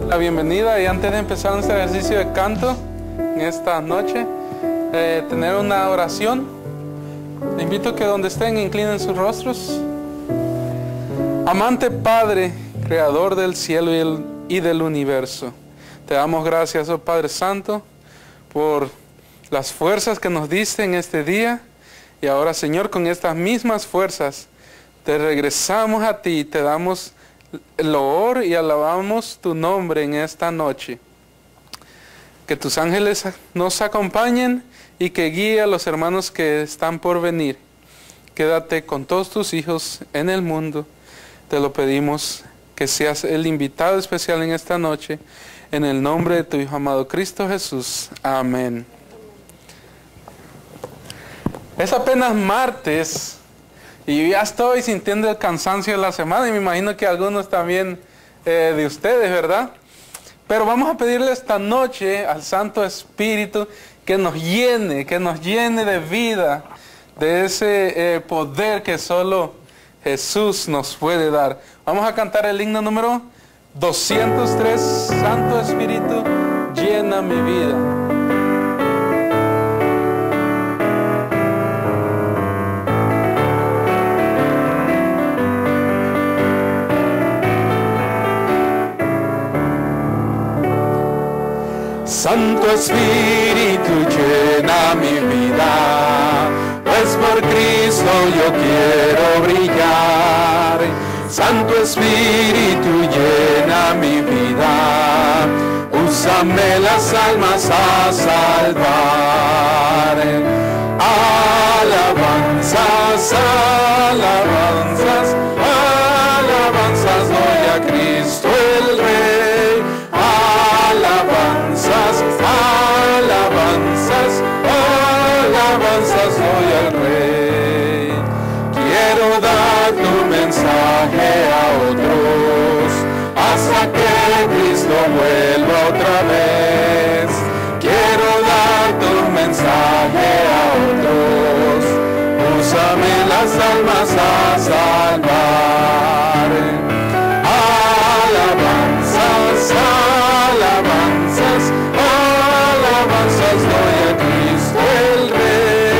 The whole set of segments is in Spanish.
La bienvenida, y antes de empezar nuestro ejercicio de canto en esta noche, tener una oración. Le invito a que donde estén inclinen sus rostros. Amante Padre, Creador del cielo y del universo, te damos gracias, oh Padre Santo, por las fuerzas que nos diste en este día. Y ahora, Señor, con estas mismas fuerzas te regresamos a ti, te damos loor y alabamos tu nombre en esta noche. Que tus ángeles nos acompañen y que guíe a los hermanos que están por venir. Quédate con todos tus hijos en el mundo. Te lo pedimos, que seas el invitado especial en esta noche, en el nombre de tu Hijo amado Cristo Jesús. Amén. Es apenas martes y ya estoy sintiendo el cansancio de la semana, y me imagino que algunos también de ustedes, ¿verdad? Pero vamos a pedirle esta noche al Santo Espíritu que nos llene de vida, de ese poder que solo Jesús nos puede dar. Vamos a cantar el himno número 203, Santo Espíritu, llena mi vida. Santo Espíritu, llena mi vida, pues por Cristo yo quiero brillar. Santo Espíritu, llena mi vida, úsame las almas a salvar. Alabanzas, alabanzas, alabanzas doy a Cristo el Rey. Alabanzas, alabanzas, alabanzas doy al Rey. Quiero dar tu mensaje a otros hasta que Cristo vuelva otra vez. Quiero dar tu mensaje a otros, úsame las almas a salvar. Alabanzas, alabanzas, alabanzas doy a Cristo el Rey.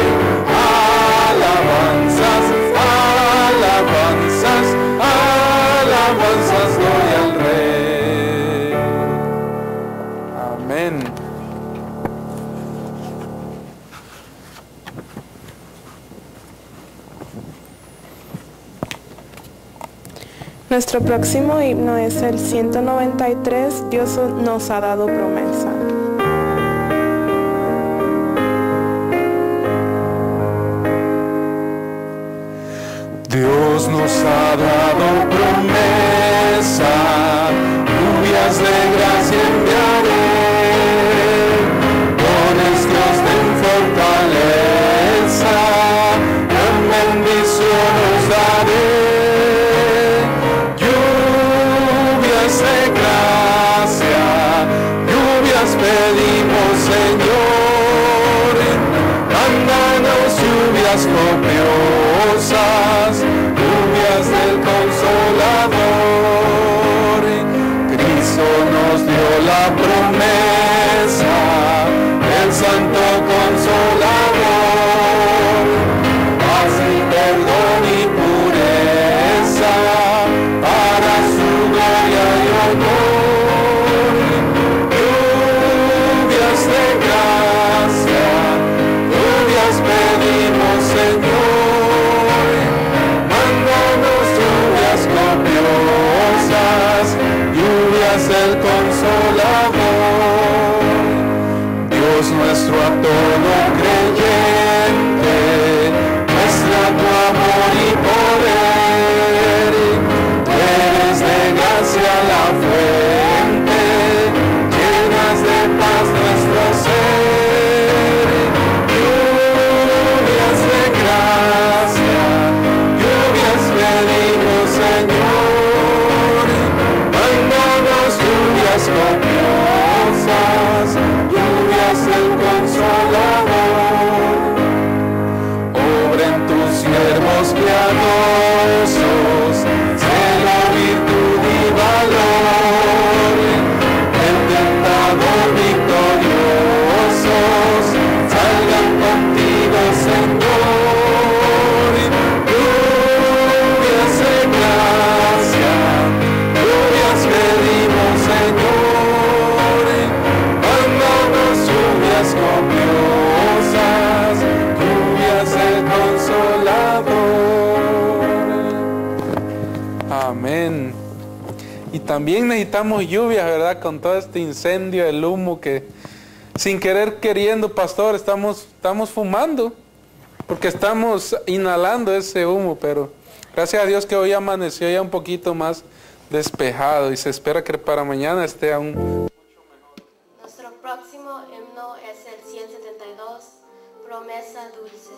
Alabanzas, alabanzas, alabanzas doy al Rey. Amén. Nuestro próximo himno es el 193, Dios nos ha dado promesa. Dios nos ha dado promesa, lluvias de gracia enviaré, dones que os den fortaleza, gran bendición os daré. Lluvias de gracia, lluvias pedimos, Señor, mándanos lluvias copiosas, lluvias del Consolador. Cristo nos dio la promesa del Santo Consolador, paz y perdón y pureza para su gloria y honor. Lluvias de gracia, lluvias pedimos, Señor, mándanos lluvias copiosas, lluvias del Consolador. Dios nuestro a todo creyente, muestra tu amor y poder. Eres de gracia la fuente, llenas de paz nuestro ser. Lluvias de gracia, lluvias pedimos, Señor, mándanos lluvias copiosas, lluvias del Consolador. Amén. Y también necesitamos lluvia, ¿verdad? Con todo este incendio, el humo que sin querer queriendo, pastor, estamos fumando. Porque estamos inhalando ese humo, pero gracias a Dios que hoy amaneció ya un poquito más despejado y se espera que para mañana esté aún mucho mejor. Nuestro próximo himno es el 172, Promesa Dulce.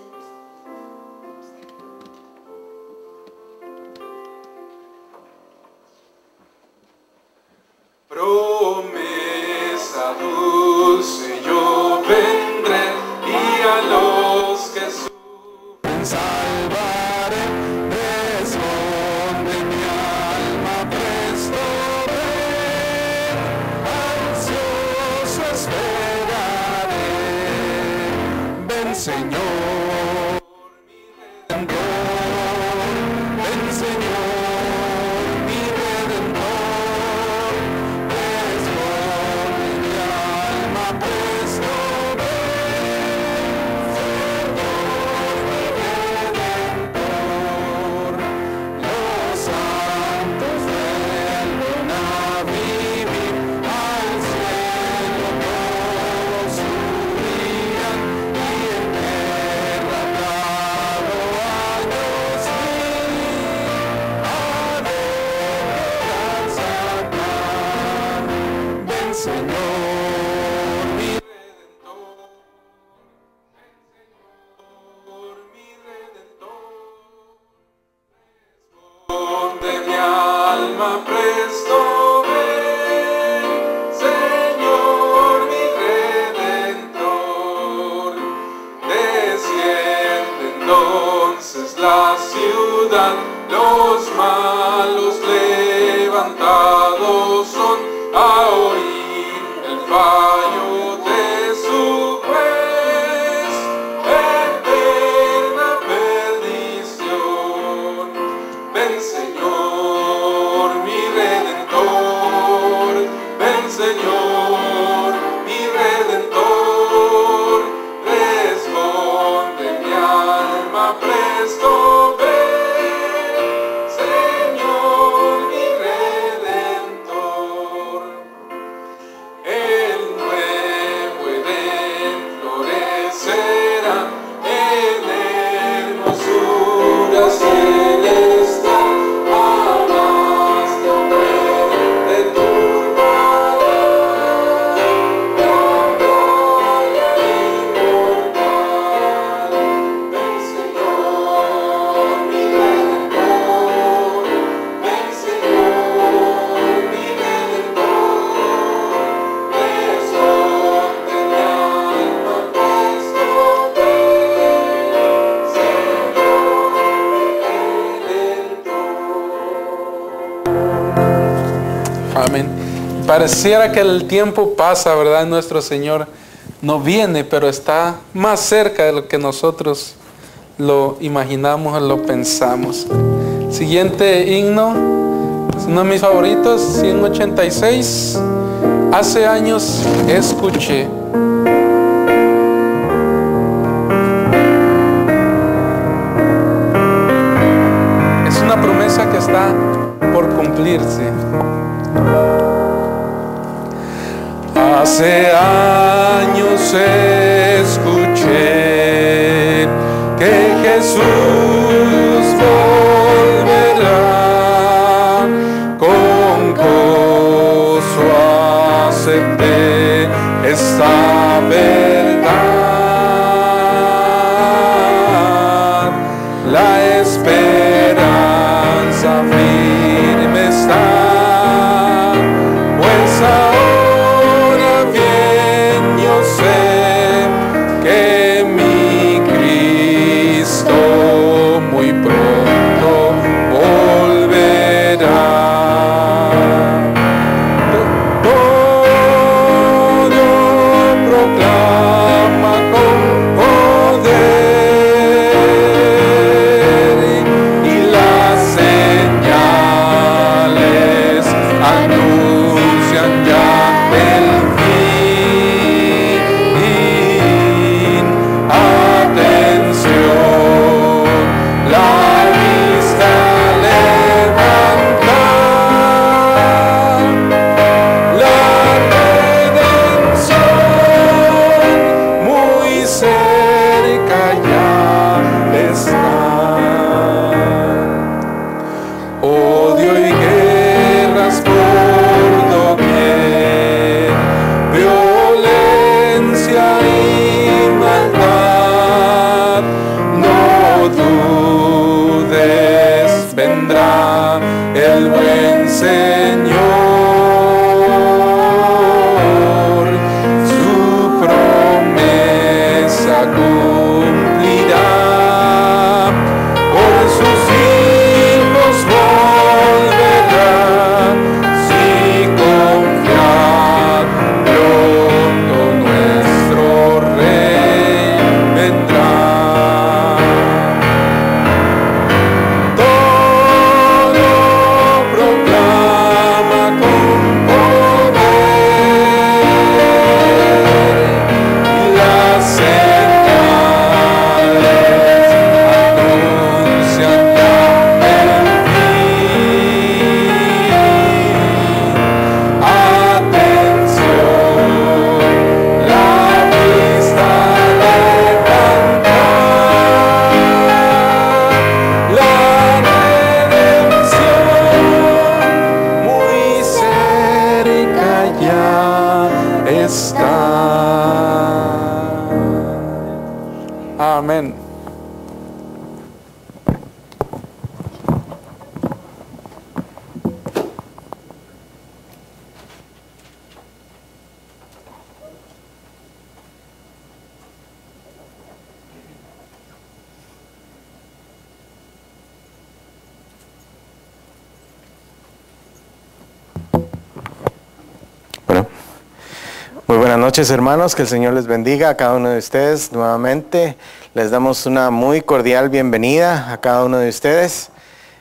Promesa dulce, yo vendré y a los que sufren salvaré. Responde mi alma, presto ven, ansioso esperaré. Ven, Señor, mi Redentor, ven, Señor, mi Redentor. Responde mi alma, presto ven, Señor, mi Redentor. Los santos vuelven a vivir, al cielo todos subirán, y en tierra hablado años mil, alegres cantar. Ven, Señor, mi Redentor, ven, Señor, mi Redentor. Responde mi alma, presto ven, Señor, mi Redentor. Desciende entonces la ciudad, los malos levantados son a oír el fallo de su juez, eterna perdición. Ven, Señor, mi Redentor, ven, Señor, mi Redentor. Responde mi alma, presto ven, Señor, mi Redentor. El nuevo Edén florecerá en hermosura celestial, jamás de muerte turbará la playa inmortal. Ven, Señor, mi Redentor, ven, Señor, mi Redentor. Responde mi alma, presto ven, Señor, mi Redentor. Amén. Pareciera que el tiempo pasa, ¿verdad? Nuestro Señor no viene, pero está más cerca de lo que nosotros lo imaginamos o lo pensamos. Siguiente himno, es uno de mis favoritos, 186. Hace años escuché. Es una promesa que está por cumplirse. Hace años escuché que Jesús volverá, con gozo acepté esta verdad. La esperanza firme está, pues ahora bien yo sé que mi Cristo Muy buenas noches, hermanos, que el Señor les bendiga a cada uno de ustedes nuevamente. Les damos una muy cordial bienvenida a cada uno de ustedes.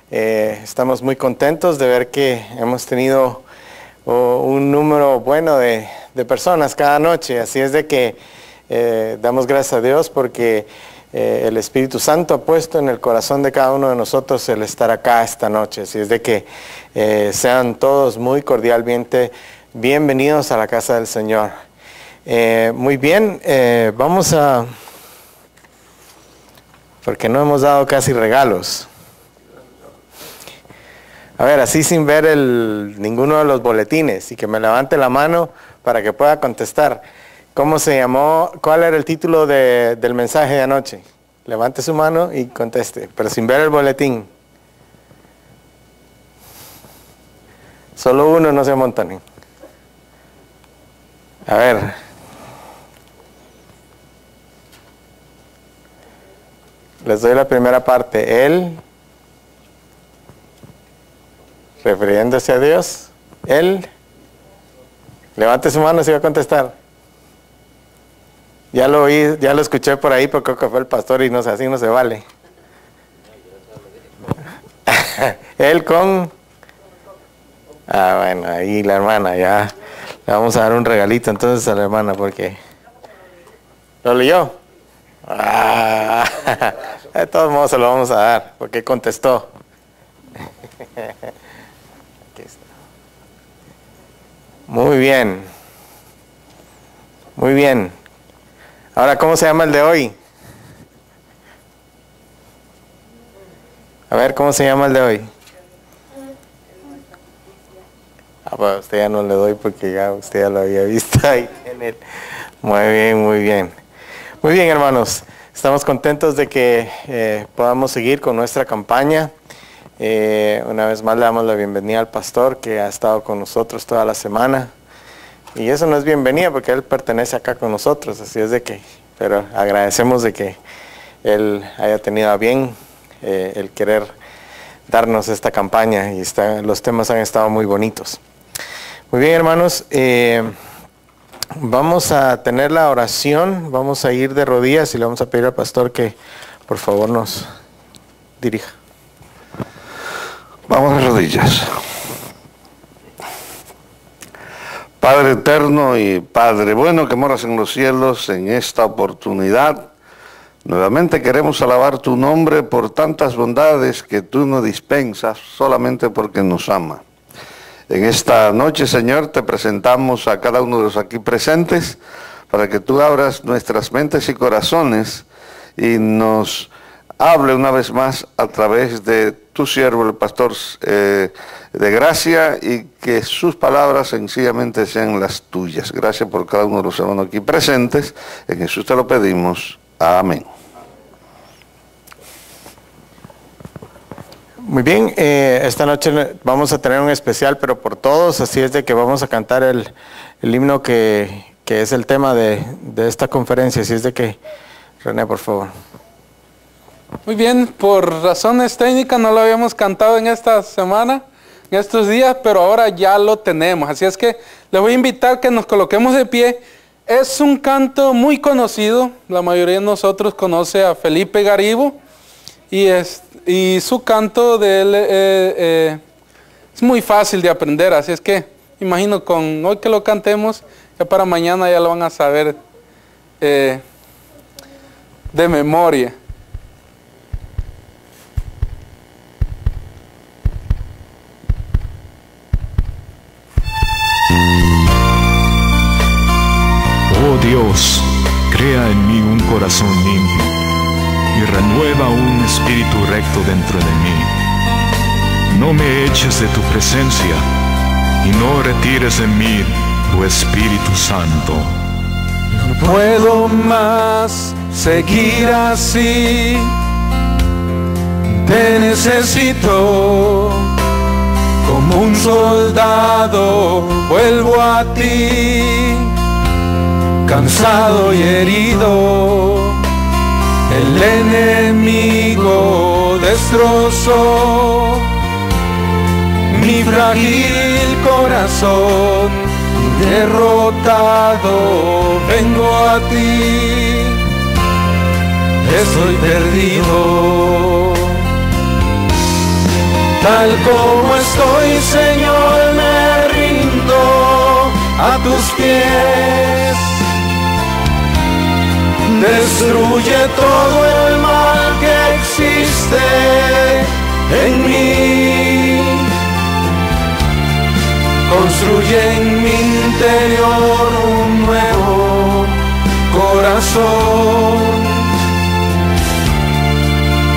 Estamos muy contentos de ver que hemos tenido un número bueno de personas cada noche, así es de que damos gracias a Dios porque el Espíritu Santo ha puesto en el corazón de cada uno de nosotros el estar acá esta noche, así es de que sean todos muy cordialmente bienvenidos a la casa del Señor. Muy bien, vamos a... porque no hemos dado casi regalos. A ver, así sin ver ninguno de los boletines y que me levante la mano para que pueda contestar. ¿Cómo se llamó? ¿Cuál era el título del mensaje de anoche? Levante su mano y conteste, pero sin ver el boletín. Solo uno, no se amontonen. A ver. Les doy la primera parte. Él, refiriéndose a Dios, él, levante su mano si va a contestar. Ya lo oí, ya lo escuché por ahí porque creo que fue el pastor y no sé, así no se vale. Él con... Ah, bueno, ahí la hermana, ya le vamos a dar un regalito entonces a la hermana porque... ¿Lo leyó? Ah, de todos modos se lo vamos a dar porque contestó. Aquí está. Muy bien. Muy bien. Ahora, ¿cómo se llama el de hoy? A ver, ¿cómo se llama el de hoy? Ah, pues usted ya no le doy porque ya usted ya lo había visto ahí en él. Muy bien, muy bien. Muy bien, hermanos. Estamos contentos de que podamos seguir con nuestra campaña. Una vez más le damos la bienvenida al pastor que ha estado con nosotros toda la semana. Y eso no es bienvenida porque él pertenece acá con nosotros, así es de que, pero agradecemos de que él haya tenido a bien el querer darnos esta campaña y los temas han estado muy bonitos. Muy bien, hermanos, vamos a tener la oración, vamos a ir de rodillas y le vamos a pedir al pastor que por favor nos dirija. Vamos de rodillas. Padre eterno y Padre bueno que moras en los cielos, en esta oportunidad, nuevamente queremos alabar tu nombre por tantas bondades que tú nos dispensas solamente porque nos ama. En esta noche, Señor, te presentamos a cada uno de los aquí presentes para que tú abras nuestras mentes y corazones y nos hable una vez más a través de tu siervo, el pastor de gracia, y que sus palabras sencillamente sean las tuyas. Gracias por cada uno de los hermanos aquí presentes. En Jesús te lo pedimos. Amén. Muy bien, esta noche vamos a tener un especial, pero por todos, así es de que vamos a cantar el himno que es el tema de esta conferencia, así es de que, René, por favor. Muy bien, por razones técnicas no lo habíamos cantado en esta semana, en estos días, pero ahora ya lo tenemos. Así es que les voy a invitar que nos coloquemos de pie. Es un canto muy conocido, la mayoría de nosotros conoce a Felipe Garibo y su canto de él es muy fácil de aprender, así es que imagino con hoy que lo cantemos, ya para mañana ya lo van a saber de memoria. Oh Dios, crea en mí un corazón limpio y renueva un espíritu recto dentro de mí. No me eches de tu presencia y no retires de mí tu Espíritu Santo. No puedo más seguir así, te necesito. Como un soldado vuelvo a ti, cansado y herido. El enemigo destrozó mi frágil corazón, derrotado, vengo a ti, estoy perdido. Tal como estoy, Señor, me rindo a tus pies. Destruye todo el mal que existe en mí. Construye en mi interior un nuevo corazón.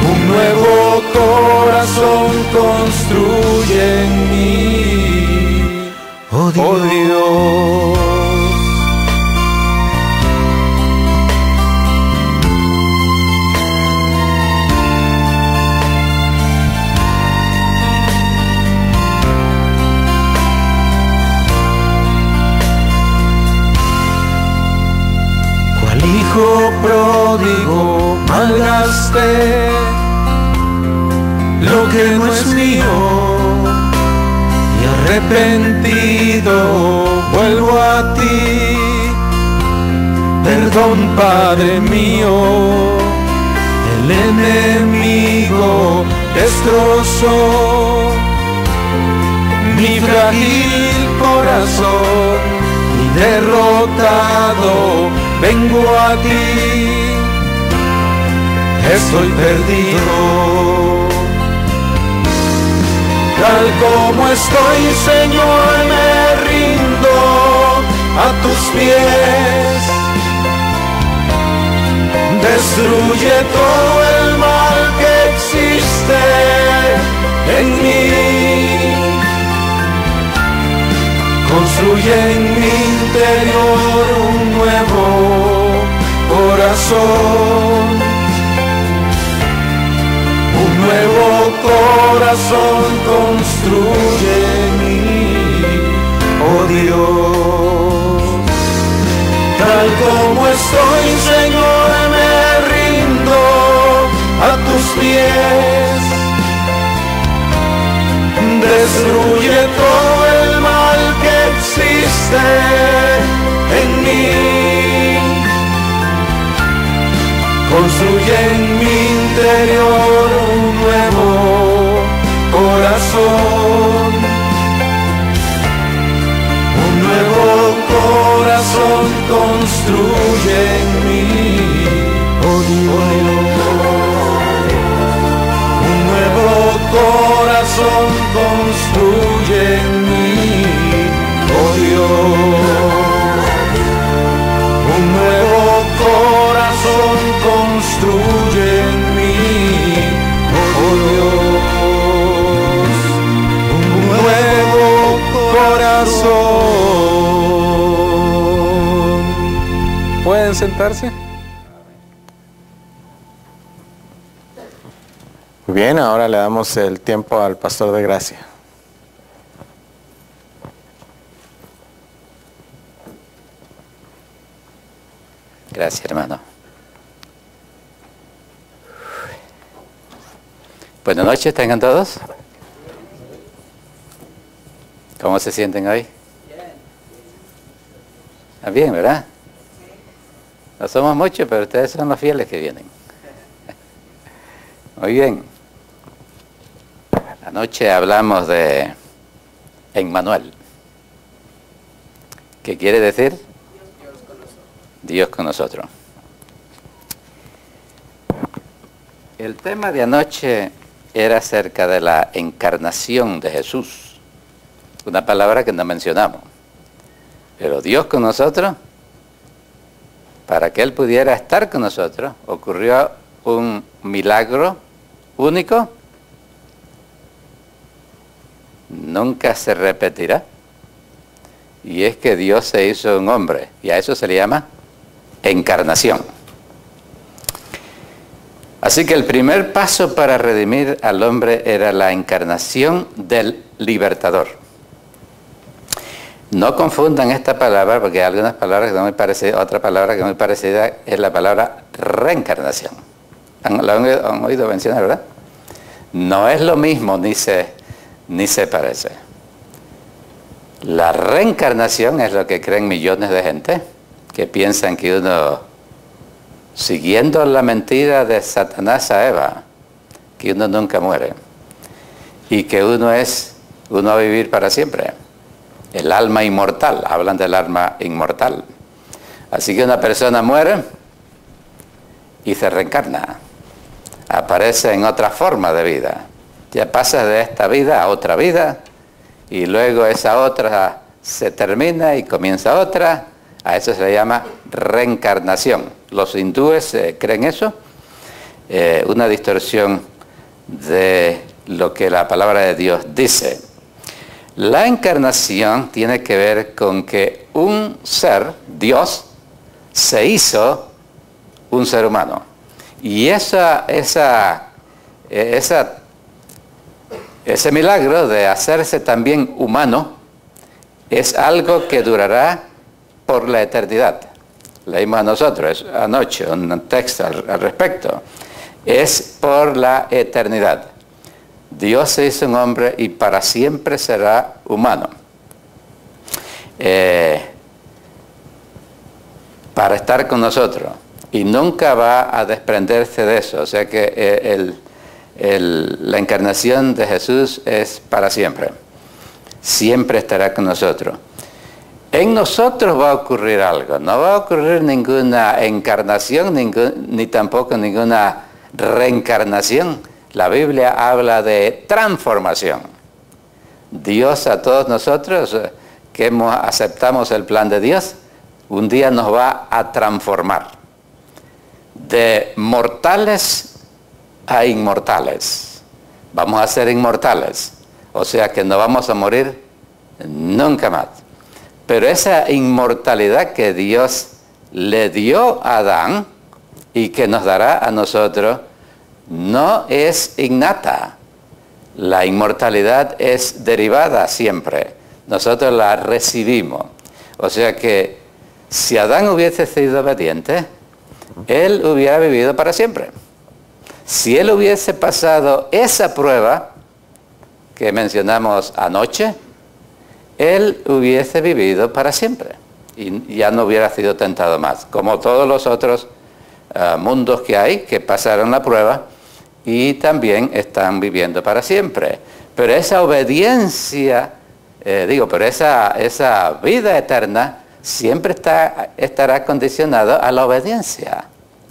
Un nuevo corazón construye en mí. Oh Dios. Hijo pródigo, malgasté lo que no es mío, y arrepentido vuelvo a ti. Perdón, Padre mío, el enemigo destrozó mi frágil corazón, y derrotado vengo a ti, estoy perdido. Tal como estoy, Señor, me rindo a tus pies. Destruye todo el mal que existe en mí. Construye en mi interior un nuevo corazón. Un nuevo corazón construye en mí, oh Dios. Tal como estoy, Señor, me rindo a tus pies. Destruye todo el mal que existe en mí. Construye en mi interior un nuevo corazón. Un nuevo corazón construye en mí, oh Dios. Un nuevo corazón construye en mí, oh Dios. Un nuevo corazón construye en mí, oh Dios. Un nuevo corazón. ¿Pueden sentarse? Muy bien, ahora le damos el tiempo al pastor de gracia. Gracias, hermano. Buenas noches, tengan todos. ¿Cómo se sienten hoy? ¿Está bien, verdad? No somos muchos, pero ustedes son los fieles que vienen. Muy bien. Anoche hablamos de Emmanuel. ¿Qué quiere decir? Dios con nosotros. El tema de anoche era acerca de la encarnación de Jesús. Una palabra que no mencionamos. Pero Dios con nosotros, para que Él pudiera estar con nosotros, ocurrió un milagro único. Nunca se repetirá. Y es que Dios se hizo un hombre. Y a eso se le llama encarnación. Así que el primer paso para redimir al hombre era la encarnación del libertador. No confundan esta palabra, porque hay algunas palabras que son muy parecidas, otra palabra que es muy parecida es la palabra reencarnación. ¿La han oído mencionar, verdad? No es lo mismo, ni se parece. La reencarnación es lo que creen millones de gente, que piensan que uno, siguiendo la mentira de Satanás a Eva, que uno nunca muere y que uno va a vivir para siempre. El alma inmortal, hablan del alma inmortal. Así que una persona muere y se reencarna, aparece en otra forma de vida, ya pasa de esta vida a otra vida y luego esa otra se termina y comienza otra. A eso se le llama reencarnación. Los hindúes creen eso, una distorsión de lo que la palabra de Dios dice. La encarnación tiene que ver con que un ser, Dios, se hizo un ser humano. Y ese milagro de hacerse también humano es algo que durará por la eternidad. Leímos a nosotros anoche un texto al respecto. Es por la eternidad. Dios se hizo un hombre y para siempre será humano. Para estar con nosotros. Y nunca va a desprenderse de eso. O sea que la encarnación de Jesús es para siempre. Siempre estará con nosotros. En nosotros va a ocurrir algo. No va a ocurrir ninguna encarnación, ni tampoco ninguna reencarnación. La Biblia habla de transformación. Dios a todos nosotros que aceptamos el plan de Dios, un día nos va a transformar. De mortales a inmortales. Vamos a ser inmortales. O sea que no vamos a morir nunca más. Pero esa inmortalidad que Dios le dio a Adán y que nos dará a nosotros, no es innata. La inmortalidad es derivada siempre. Nosotros la recibimos. O sea que si Adán hubiese sido obediente, él hubiera vivido para siempre. Si él hubiese pasado esa prueba que mencionamos anoche, él hubiese vivido para siempre y ya no hubiera sido tentado más, como todos los otros mundos que hay que pasaron la prueba y también están viviendo para siempre. Pero esa obediencia, pero esa vida eterna siempre estará condicionado a la obediencia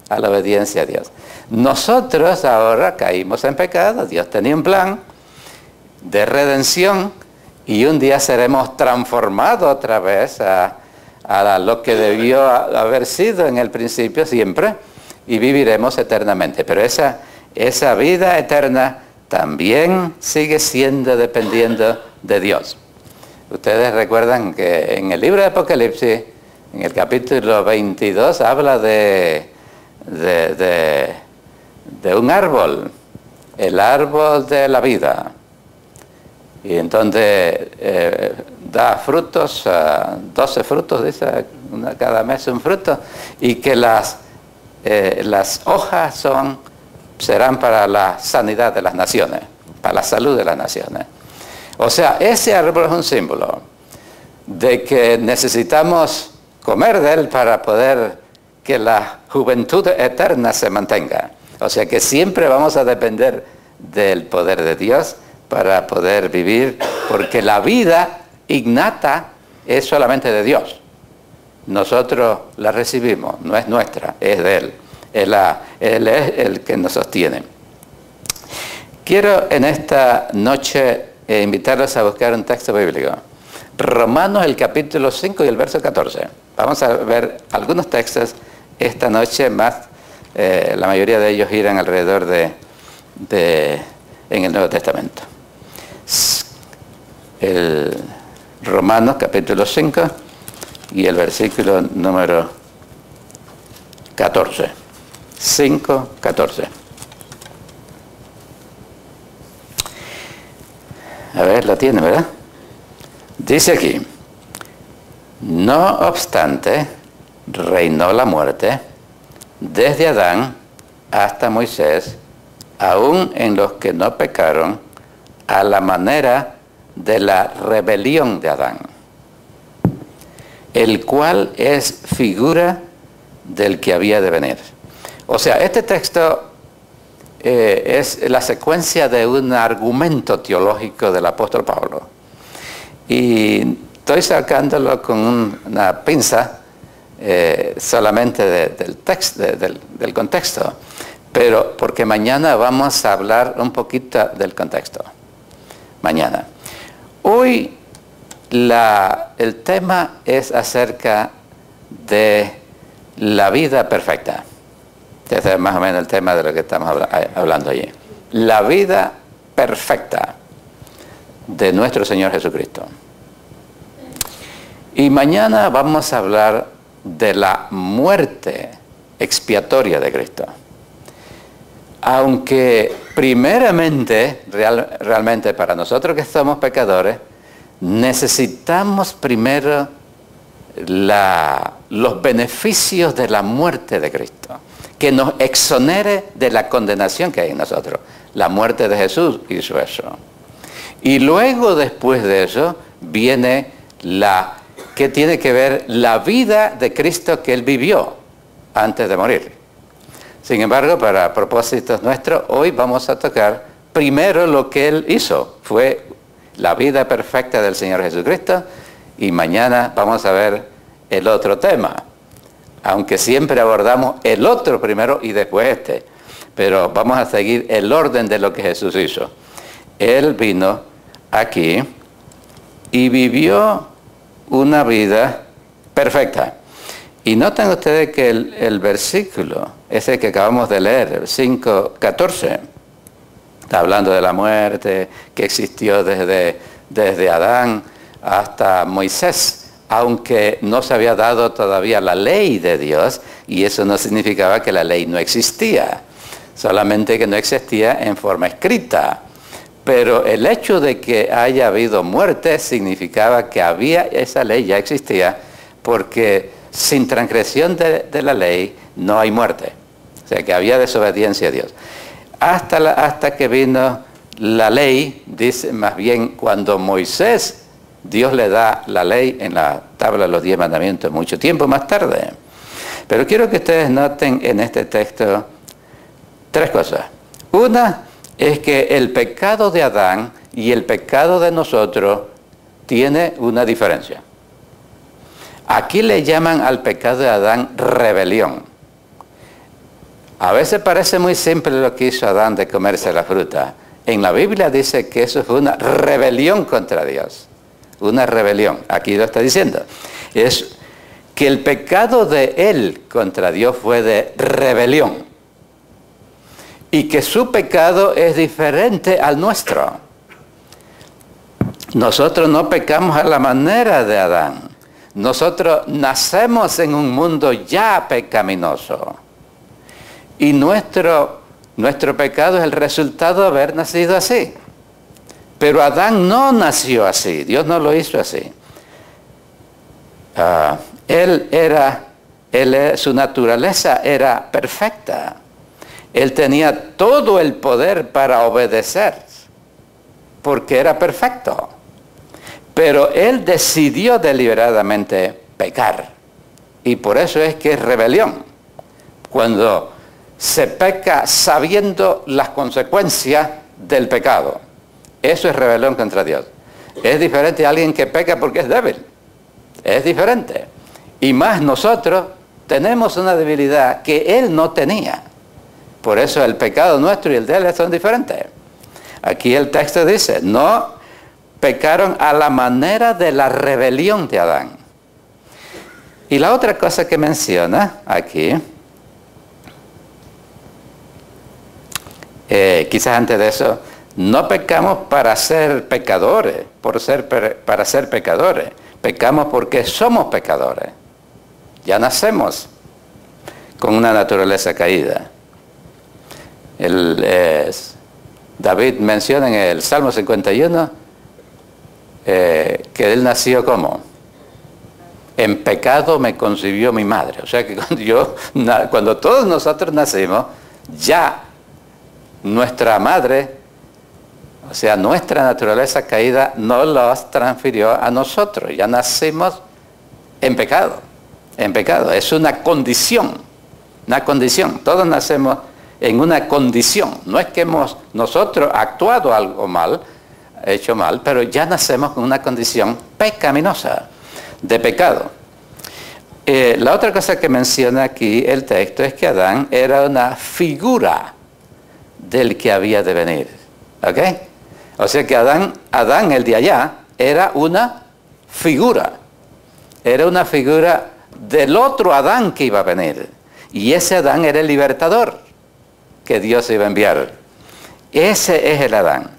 a Dios. Nosotros ahora caímos en pecado, Dios tenía un plan de redención y un día seremos transformados otra vez a lo que debió haber sido en el principio siempre y viviremos eternamente. Pero esa vida eterna también sigue siendo dependiendo de Dios. Ustedes recuerdan que en el libro de Apocalipsis, en el capítulo 22, habla de un árbol, el árbol de la vida. Y entonces da frutos, 12 frutos, dice, cada mes un fruto, y que las hojas serán para la sanidad de las naciones, para la salud de las naciones. O sea, ese árbol es un símbolo de que necesitamos comer de él para poder que la juventud eterna se mantenga. O sea que siempre vamos a depender del poder de Dios para poder vivir, porque la vida innata es solamente de Dios. Nosotros la recibimos, no es nuestra, es de Él. Él es el que nos sostiene. Quiero en esta noche invitarlos a buscar un texto bíblico. Romanos, el capítulo 5 y el verso 14. Vamos a ver algunos textos esta noche, más la mayoría de ellos giran alrededor en el Nuevo Testamento. El Romanos, capítulo 5 y el versículo número 14. 5, 14. A ver, la tiene, ¿verdad? Dice aquí: no obstante, reinó la muerte desde Adán hasta Moisés, aún en los que no pecaron, a la manera de la rebelión de Adán. el cual es figura del que había de venir. O sea, este texto es la secuencia de un argumento teológico del apóstol Pablo. Y estoy sacándolo con una pinza solamente del texto, del contexto, pero porque mañana vamos a hablar un poquito del contexto. Mañana. Hoy el tema es acerca de la vida perfecta. Este es más o menos el tema de lo que estamos hablando allí. La vida perfecta de nuestro Señor Jesucristo. Y mañana vamos a hablar de la muerte expiatoria de Cristo. Aunque primeramente, realmente para nosotros que somos pecadores, necesitamos primero los beneficios de la muerte de Cristo, que nos exonere de la condenación que hay en nosotros. La muerte de Jesús hizo eso. Y luego, después de eso, viene que tiene que ver la vida de Cristo que Él vivió antes de morir. Sin embargo, para propósitos nuestros, hoy vamos a tocar primero lo que Él hizo. Fue la vida perfecta del Señor Jesucristo, y mañana vamos a ver el otro tema. Aunque siempre abordamos el otro primero y después este. Pero vamos a seguir el orden de lo que Jesús hizo. Él vino aquí y vivió una vida perfecta. Y noten ustedes que el versículo, ese que acabamos de leer, el 5:14, está hablando de la muerte que existió desde Adán hasta Moisés, aunque no se había dado todavía la ley de Dios, y eso no significaba que la ley no existía, solamente que no existía en forma escrita. Pero el hecho de que haya habido muerte significaba que esa ley ya existía, porque sin transgresión de la ley no hay muerte. O sea que había desobediencia a Dios. Hasta que vino la ley, dice más bien cuando Moisés, Dios le da la ley en la tabla de los 10 mandamientos mucho tiempo más tarde. Pero quiero que ustedes noten en este texto 3 cosas. Una es que el pecado de Adán y el pecado de nosotros tiene una diferencia. Aquí le llaman al pecado de Adán rebelión. A veces parece muy simple lo que hizo Adán de comerse la fruta. En la Biblia dice que eso fue una rebelión contra Dios. Una rebelión. Aquí lo está diciendo. Es que el pecado de él contra Dios fue de rebelión. Y que su pecado es diferente al nuestro. Nosotros no pecamos a la manera de Adán. Nosotros nacemos en un mundo ya pecaminoso. Y nuestro pecado es el resultado de haber nacido así. Pero Adán no nació así. Dios no lo hizo así. Su naturaleza era perfecta. Él tenía todo el poder para obedecer, porque era perfecto. Pero él decidió deliberadamente pecar. Y por eso es que es rebelión. Cuando se peca sabiendo las consecuencias del pecado. Eso es rebelión contra Dios. Es diferente a alguien que peca porque es débil. Es diferente. Y más nosotros tenemos una debilidad que él no tenía. Por eso el pecado nuestro y el de él son diferentes. Aquí el texto dice, no pecaron a la manera de la rebelión de Adán. Y la otra cosa que menciona aquí, quizás antes de eso, no pecamos para ser pecadores, para ser pecadores. Pecamos porque somos pecadores. Ya nacemos con una naturaleza caída. David menciona en el Salmo 51 que él nació como en pecado me concibió mi madre. O sea que cuando todos nosotros nacimos, ya nuestra madre, o sea, nuestra naturaleza caída no los transfirió a nosotros. Ya nacimos en pecado, es una condición, todos nacemos en una condición, no es que hemos nosotros actuado algo mal, hecho mal, pero ya nacemos con una condición pecaminosa, de pecado. La otra cosa que menciona aquí el texto es que Adán era una figura del que había de venir, ¿ok? O sea que Adán el de allá, era una figura del otro Adán que iba a venir, y ese Adán era el libertador que Dios iba a enviar. Ese es el Adán.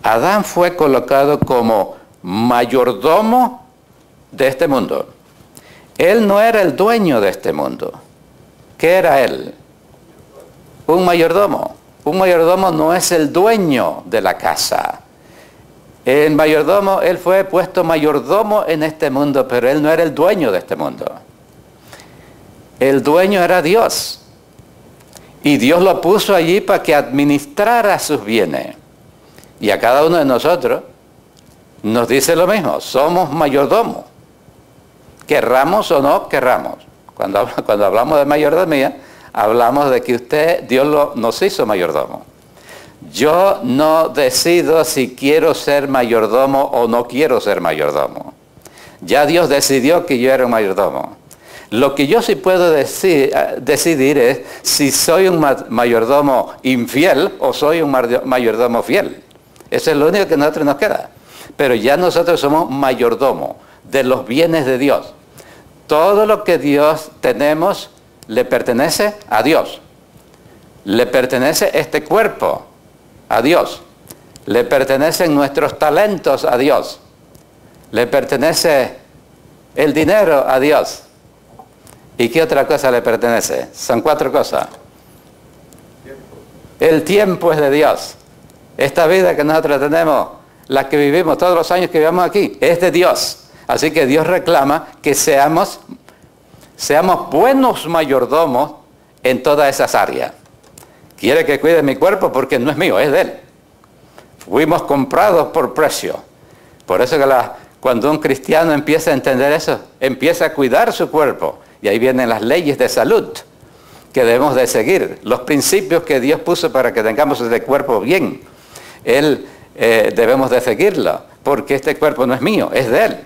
Adán fue colocado como mayordomo de este mundo. Él no era el dueño de este mundo. ¿Qué era él? Un mayordomo. Un mayordomo no es el dueño de la casa. El mayordomo, él fue puesto mayordomo en este mundo, pero él no era el dueño de este mundo. El dueño era Dios. Y Dios lo puso allí para que administrara sus bienes. Y a cada uno de nosotros nos dice lo mismo, somos mayordomos. Querramos o no querramos. Cuando hablamos de mayordomía, hablamos de que Dios nos hizo mayordomo. Yo no decido si quiero ser mayordomo o no quiero ser mayordomo. Ya Dios decidió que yo era un mayordomo. Lo que yo sí puedo decidir es si soy un mayordomo infiel o soy un mayordomo fiel. Eso es lo único que a nosotros nos queda. Pero ya nosotros somos mayordomos de los bienes de Dios. Todo lo que Dios tenemos le pertenece a Dios. Le pertenece este cuerpo a Dios. Le pertenecen nuestros talentos a Dios. Le pertenece el dinero a Dios. ¿Y qué otra cosa le pertenece? Son 4 cosas. El tiempo es de Dios. Esta vida que nosotros tenemos, la que vivimos, todos los años que vivimos aquí, es de Dios. Así que Dios reclama que seamos buenos mayordomos en todas esas áreas. Quiere que cuide mi cuerpo porque no es mío, es de Él. Fuimos comprados por precio. Por eso que cuando un cristiano empieza a entender eso, empieza a cuidar su cuerpo. Y ahí vienen las leyes de salud que debemos de seguir. Los principios que Dios puso para que tengamos este cuerpo bien. Debemos de seguirlo, porque este cuerpo no es mío, es de Él.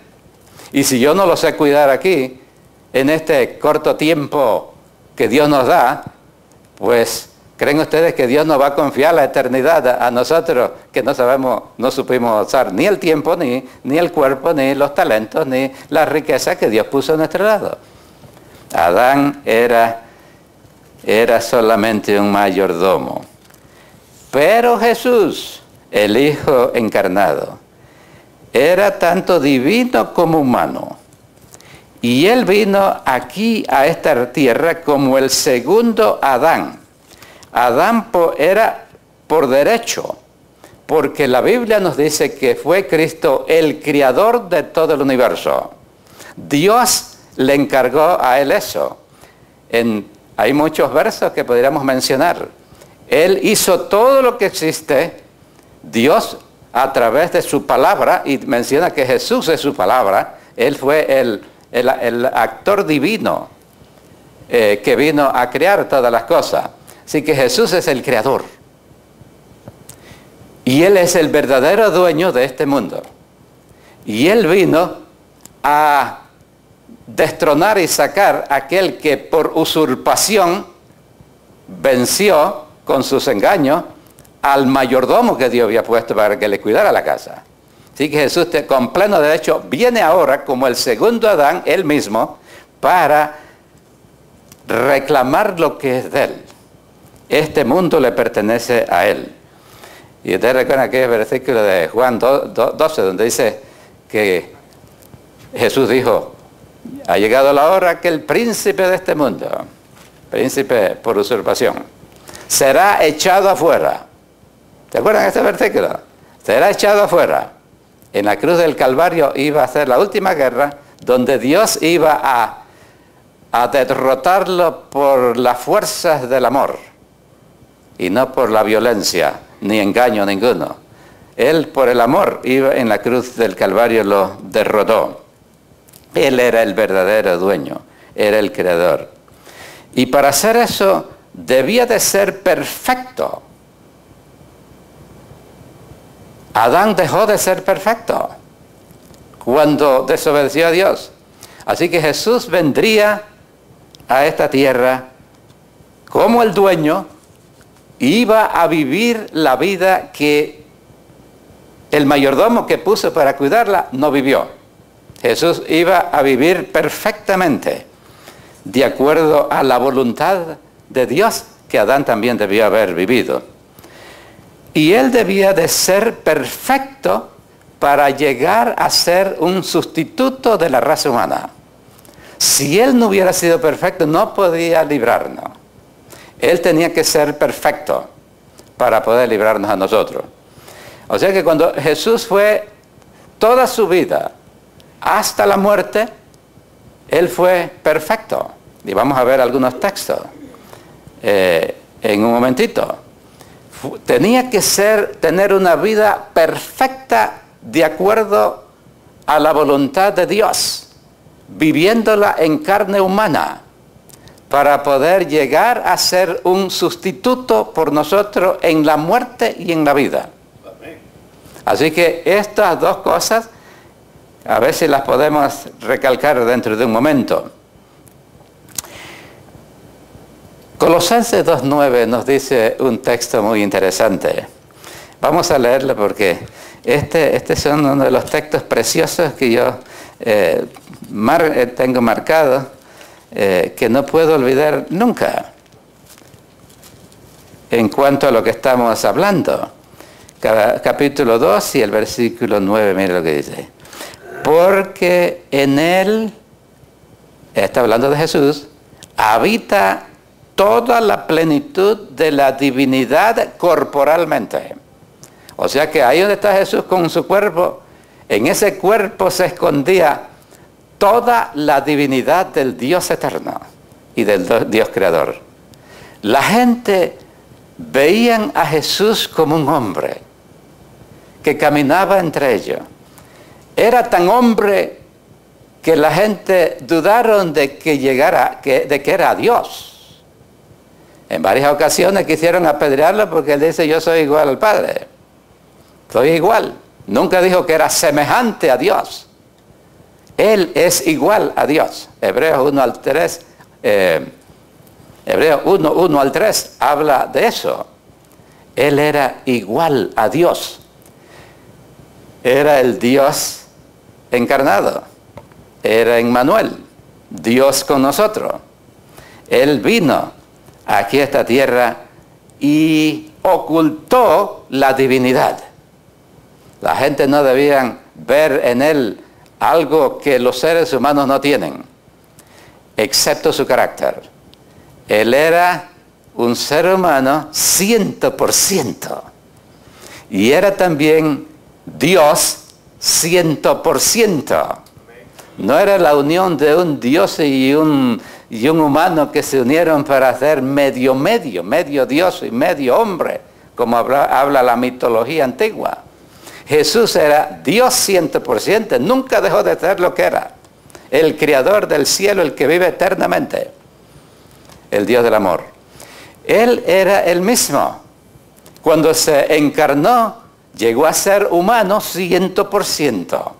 Y si yo no lo sé cuidar aquí, en este corto tiempo que Dios nos da, pues, ¿creen ustedes que Dios nos va a confiar la eternidad a nosotros que no supimos usar ni el tiempo, ni el cuerpo, ni los talentos, ni la riqueza que Dios puso a nuestro lado? Adán era solamente un mayordomo. Pero Jesús, el Hijo encarnado, era tanto divino como humano. Y Él vino aquí a esta tierra como el segundo Adán. Adán era por derecho, porque la Biblia nos dice que fue Cristo el creador de todo el universo. Dios le encargó a Él eso. Hay muchos versos que podríamos mencionar. Él hizo todo lo que existe, Dios a través de su palabra, y menciona que Jesús es su palabra. Él fue el actor divino que vino a crear todas las cosas. Así que Jesús es el creador. Y Él es el verdadero dueño de este mundo. Y Él vino a destronar y sacar a aquel que por usurpación venció con sus engaños al mayordomo que Dios había puesto para que le cuidara la casa. Así que Jesús con pleno derecho viene ahora como el segundo Adán, Él mismo, para reclamar lo que es de Él. Este mundo le pertenece a Él. Y ustedes recuerdan aquel versículo de Juan 12, donde dice que Jesús dijo: ha llegado la hora que el príncipe de este mundo, príncipe por usurpación, será echado afuera. ¿Se acuerdan de este versículo? Será echado afuera. En la cruz del Calvario iba a ser la última guerra, donde Dios iba a derrotarlo por las fuerzas del amor, y no por la violencia, ni engaño ninguno. Él, por el amor, iba en la cruz del Calvario, lo derrotó. Él era el verdadero dueño, era el creador. Y para hacer eso debía de ser perfecto. Adán dejó de ser perfecto cuando desobedeció a Dios. Así que Jesús vendría a esta tierra como el dueño, iba a vivir la vida que el mayordomo que puso para cuidarla no vivió. Jesús iba a vivir perfectamente, de acuerdo a la voluntad de Dios que Adán también debió haber vivido. Y él debía de ser perfecto para llegar a ser un sustituto de la raza humana. Si él no hubiera sido perfecto, no podía librarnos. Él tenía que ser perfecto para poder librarnos a nosotros. O sea que cuando Jesús fue toda su vida hasta la muerte, él fue perfecto. Y vamos a ver algunos textos en un momentito. Tenía que tener una vida perfecta de acuerdo a la voluntad de Dios, viviéndola en carne humana, para poder llegar a ser un sustituto por nosotros en la muerte y en la vida. Así que estas dos cosas, a ver si las podemos recalcar dentro de un momento. Colosenses 2:9 nos dice un texto muy interesante. Vamos a leerlo porque este son uno de los textos preciosos que yo tengo marcado, que no puedo olvidar nunca en cuanto a lo que estamos hablando. Capítulo 2 y el versículo 9, mire lo que dice. Porque en él, está hablando de Jesús, habita toda la plenitud de la divinidad corporalmente. O sea que ahí donde está Jesús con su cuerpo, en ese cuerpo se escondía toda la divinidad del Dios eterno y del Dios creador. La gente veían a Jesús como un hombre que caminaba entre ellos. Era tan hombre que la gente dudaron de que era Dios. En varias ocasiones quisieron apedrearlo porque él dice: yo soy igual al Padre. Soy igual. Nunca dijo que era semejante a Dios. Él es igual a Dios. Hebreos 1 al 3, Hebreos 1 al 3 habla de eso. Él era igual a Dios. Era el Dios encarnado. Era Emmanuel, Dios con nosotros. Él vino aquí a esta tierra y ocultó la divinidad. La gente no debían ver en él algo que los seres humanos no tienen, excepto su carácter. Él era un ser humano 100%. Y era también Dios 100%. No era la unión de un Dios y un humano que se unieron para hacer medio Dios y medio hombre, como habla la mitología antigua. Jesús era Dios 100%, nunca dejó de ser lo que era. El creador del cielo, el que vive eternamente. El Dios del amor. Él era el mismo. Cuando se encarnó, llegó a ser humano 100%.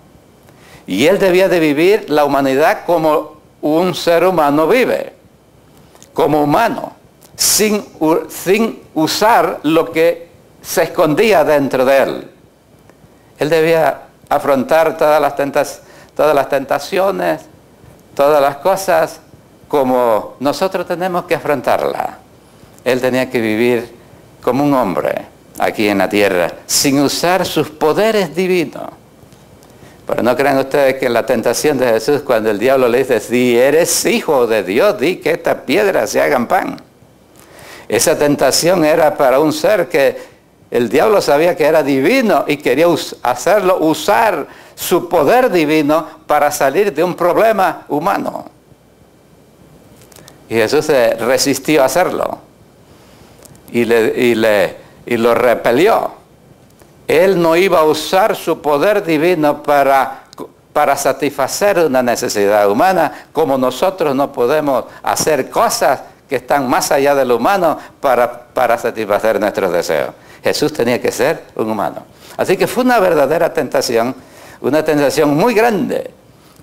Y él debía de vivir la humanidad como un ser humano vive. Como humano. Sin usar lo que se escondía dentro de él. Él debía afrontar todas las tentaciones, todas las cosas como nosotros tenemos que afrontarlas. Él tenía que vivir como un hombre aquí en la tierra, sin usar sus poderes divinos. Pero no crean ustedes que en la tentación de Jesús, cuando el diablo le dice: si eres hijo de Dios, di que estas piedras se hagan pan. Esa tentación era para un ser que el diablo sabía que era divino y quería usar su poder divino para salir de un problema humano. Y Jesús se resistió a hacerlo. Y lo repelió. Él no iba a usar su poder divino para para satisfacer una necesidad humana, como nosotros no podemos hacer cosas que están más allá de lo humano para satisfacer nuestros deseos. Jesús tenía que ser un humano. Así que fue una verdadera tentación, una tentación muy grande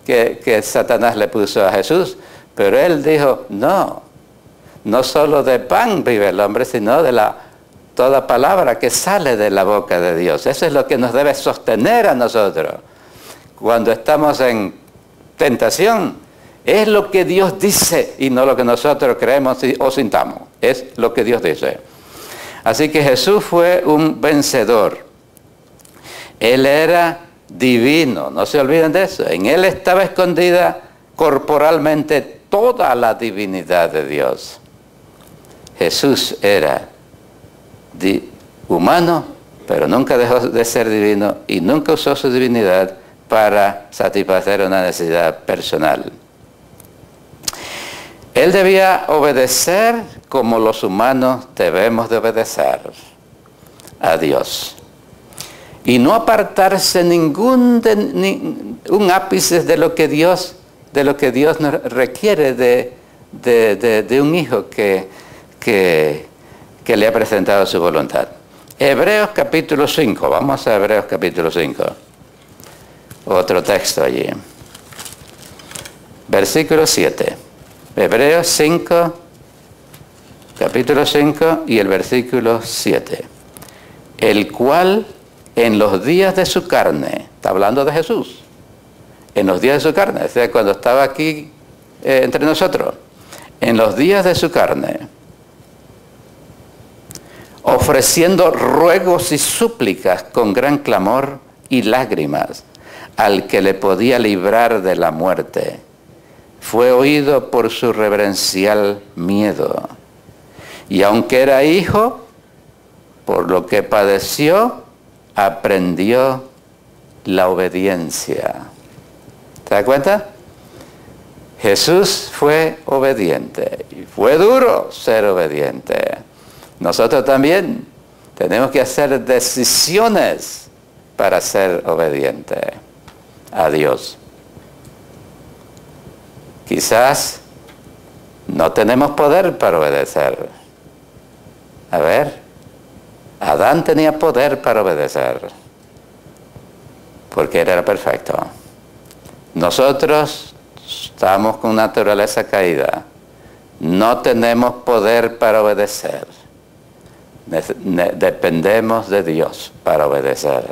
que Satanás le puso a Jesús, pero él dijo, no solo de pan vive el hombre, sino de toda palabra que sale de la boca de Dios. Eso es lo que nos debe sostener a nosotros. Cuando estamos en tentación, es lo que Dios dice y no lo que nosotros creemos o sintamos. Es lo que Dios dice. Así que Jesús fue un vencedor. Él era divino, no se olviden de eso. En Él estaba escondida corporalmente toda la divinidad de Dios. Jesús era humano, pero nunca dejó de ser divino y nunca usó su divinidad para satisfacer una necesidad personal. Él debía obedecer como los humanos debemos de obedecer a Dios. Y no apartarse un ápice de lo que Dios nos requiere de un hijo que le ha presentado su voluntad. Hebreos capítulo 5, vamos a Hebreos capítulo 5. Otro texto allí. Versículo 7. Hebreos 5, capítulo 5 y el versículo 7. El cual en los días de su carne, está hablando de Jesús, en los días de su carne, o sea, cuando estaba aquí entre nosotros, en los días de su carne, ofreciendo ruegos y súplicas con gran clamor y lágrimas al que le podía librar de la muerte, fue oído por su reverencial miedo. Y aunque era hijo, por lo que padeció, aprendió la obediencia. ¿Se da cuenta? Jesús fue obediente y fue duro ser obediente. Nosotros también tenemos que hacer decisiones para ser obediente a Dios. Quizás no tenemos poder para obedecer. A ver, Adán tenía poder para obedecer, porque él era perfecto. Nosotros estamos con naturaleza caída. No tenemos poder para obedecer. Dependemos de Dios para obedecer.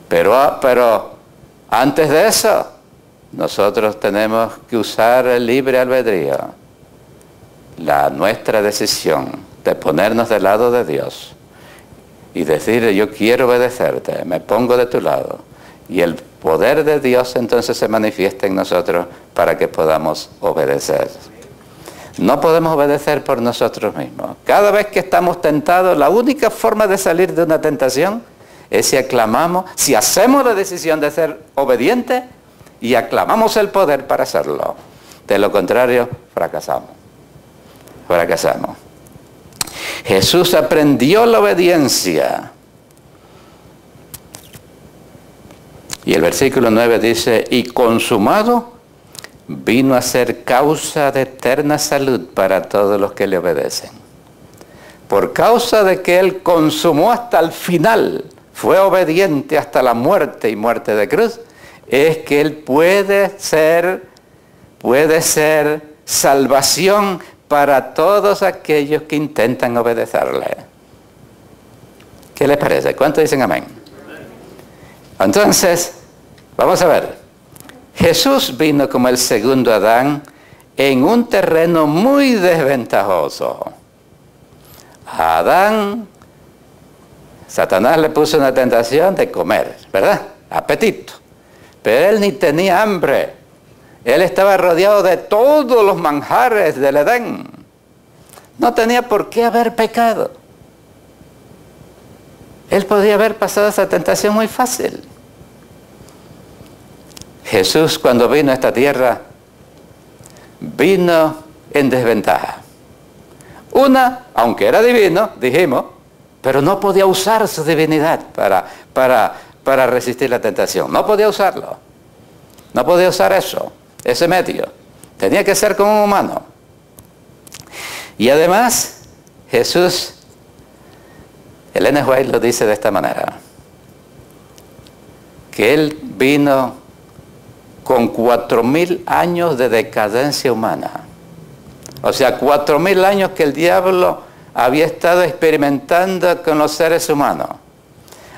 Pero antes de eso, nosotros tenemos que usar el libre albedrío, nuestra decisión de ponernos del lado de Dios y decir, yo quiero obedecerte, me pongo de tu lado. Y el poder de Dios entonces se manifiesta en nosotros para que podamos obedecer. No podemos obedecer por nosotros mismos. Cada vez que estamos tentados, la única forma de salir de una tentación es si aclamamos, si hacemos la decisión de ser obedientes y aclamamos el poder para hacerlo. De lo contrario, fracasamos. Fracasamos. Jesús aprendió la obediencia. Y el versículo 9 dice, y consumado vino a ser causa de eterna salud para todos los que le obedecen. Por causa de que Él consumó hasta el final, fue obediente hasta la muerte y muerte de cruz, es que Él puede ser salvación para todos aquellos que intentan obedecerle. ¿Qué les parece? ¿Cuántos dicen amén? Entonces, vamos a ver. Jesús vino como el segundo Adán en un terreno muy desventajoso. A Adán, Satanás le puso una tentación de comer, ¿verdad? Apetito. Pero él ni tenía hambre. Él estaba rodeado de todos los manjares del Edén. No tenía por qué haber pecado. Él podía haber pasado esa tentación muy fácil. Jesús, cuando vino a esta tierra, vino en desventaja. Una, aunque era divino, dijimos, pero no podía usar su divinidad para resistir la tentación. No podía usarlo. No podía usar eso, ese medio. Tenía que ser como un humano. Y además, Jesús, Ellen White lo dice de esta manera, que Él vino con 4000 años de decadencia humana. O sea, 4000 años que el diablo había estado experimentando con los seres humanos,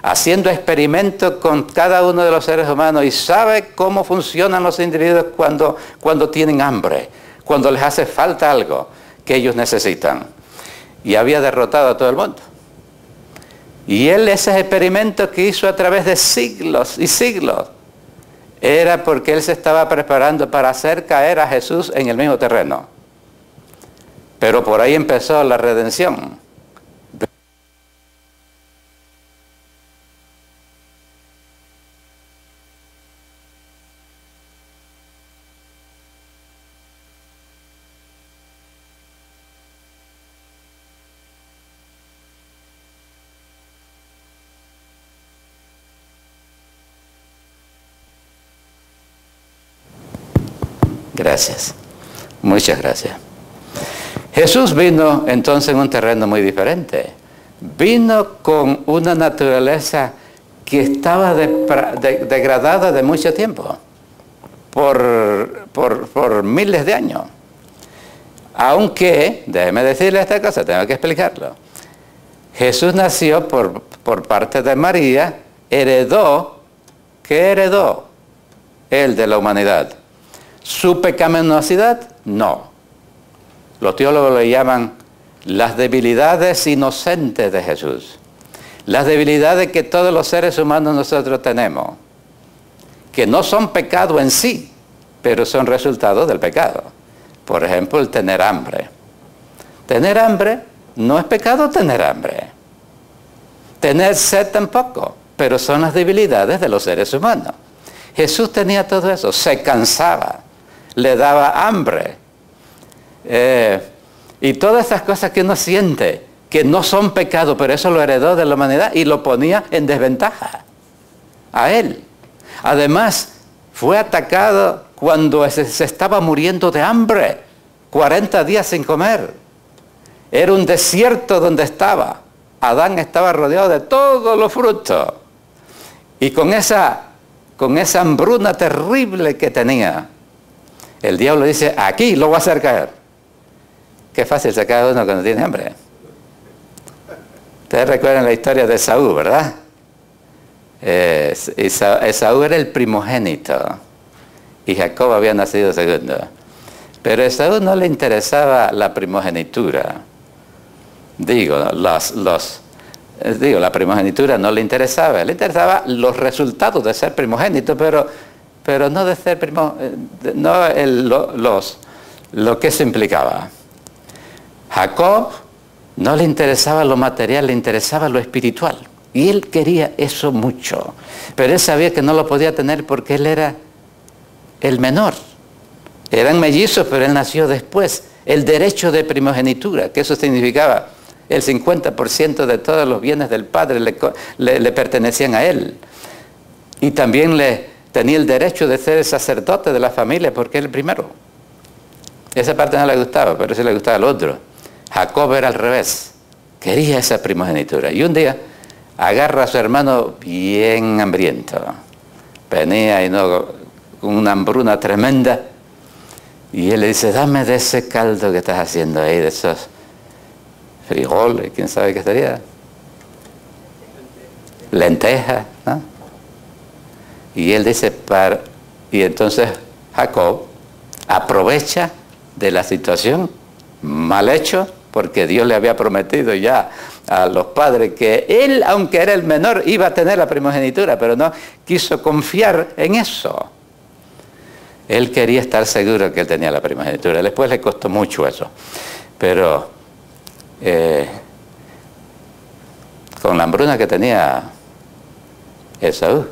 haciendo experimentos con cada uno de los seres humanos, y sabe cómo funcionan los individuos cuando tienen hambre, cuando les hace falta algo que ellos necesitan. Y había derrotado a todo el mundo. Y Él, esos experimentos que hizo a través de siglos y siglos, era porque Él se estaba preparando para hacer caer a Jesús en el mismo terreno. Pero por ahí empezó la redención. Gracias. Muchas gracias. Jesús vino entonces en un terreno muy diferente. Vino con una naturaleza que estaba degradada de mucho tiempo, por miles de años. Aunque, déjeme decirle esta cosa, tengo que explicarlo. Jesús nació por parte de María, heredó, ¿qué heredó? Él de la humanidad. ¿Su pecaminosidad? No. Los teólogos le llaman las debilidades inocentes de Jesús. Las debilidades que todos los seres humanos nosotros tenemos, que no son pecado en sí, pero son resultado del pecado. Por ejemplo, el tener hambre. Tener hambre no es pecado tener hambre. Tener sed tampoco, pero son las debilidades de los seres humanos. Jesús tenía todo eso, se cansaba, le daba hambre. Y todas esas cosas que uno siente, que no son pecado, pero eso lo heredó de la humanidad y lo ponía en desventaja a Él. Además, fue atacado cuando se estaba muriendo de hambre, 40 días sin comer. Era un desierto donde estaba. Adán estaba rodeado de todos los frutos. Y con esa hambruna terrible que tenía, el diablo dice, aquí lo voy a hacer caer. Qué fácil se cae uno cuando tiene hambre. Ustedes recuerdan la historia de Esaú, ¿verdad? Esaú era el primogénito y Jacob había nacido segundo. Pero a Esaú no le interesaba la primogenitura. La primogenitura no le interesaba. Le interesaba los resultados de ser primogénito, pero no de ser lo que eso implicaba. Jacob no le interesaba lo material, le interesaba lo espiritual. Y él quería eso mucho. Pero él sabía que no lo podía tener porque él era el menor. Eran mellizos, pero él nació después. El derecho de primogenitura, que eso significaba el 50% de todos los bienes del padre le pertenecían a él. Y también tenía el derecho de ser el sacerdote de la familia porque era el primero. Esa parte no le gustaba, pero sí le gustaba al otro. Jacob era al revés, quería esa primogenitura. Y un día agarra a su hermano bien hambriento. Venía con una hambruna tremenda. Y él le dice, dame de ese caldo que estás haciendo ahí, de esos frijoles, quién sabe qué sería. Lentejas, ¿no? Y él dice, y entonces Jacob aprovecha de la situación, mal hecho, porque Dios le había prometido ya a los padres que él, aunque era el menor, iba a tener la primogenitura, pero no quiso confiar en eso. Él quería estar seguro que él tenía la primogenitura. Después le costó mucho eso. Pero con la hambruna que tenía Esaú,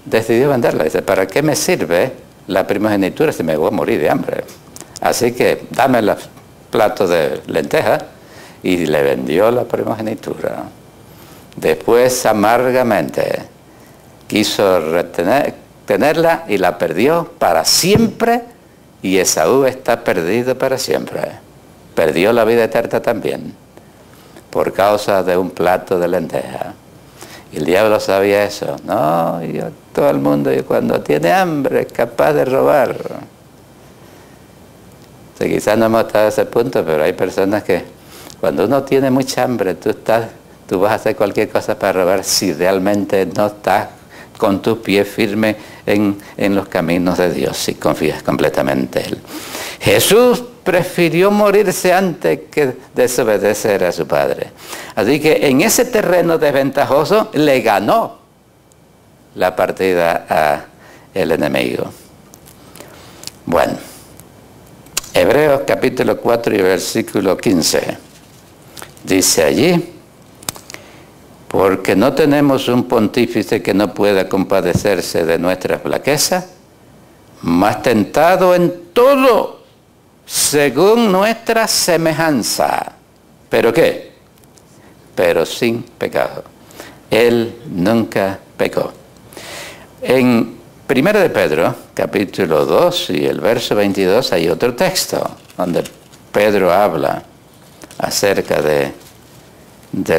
decidió venderla. Dice, ¿para qué me sirve la primogenitura si me voy a morir de hambre? Así que dame los platos de lentejas, y le vendió la primogenitura. Después amargamente quiso tenerla y la perdió para siempre, y Esaú está perdido para siempre. Perdió la vida eterna también, por causa de un plato de lenteja. Y el diablo sabía eso. No, todo el mundo cuando tiene hambre es capaz de robar. O sea, quizás no hemos estado a ese punto, pero hay personas que cuando uno tiene mucha hambre, tú vas a hacer cualquier cosa para robar si realmente no estás con tus pies firmes en los caminos de Dios, si confías completamente en Él. Jesús prefirió morirse antes que desobedecer a su Padre. Así que en ese terreno desventajoso le ganó la partida al enemigo. Bueno, Hebreos capítulo 4 y versículo 15. Dice allí: porque no tenemos un pontífice que no pueda compadecerse de nuestras flaquezas, mas tentado en todo según nuestra semejanza. ¿Pero qué? Pero sin pecado. Él nunca pecó. En 1 de Pedro, capítulo 2 y el verso 22, hay otro texto donde Pedro habla acerca de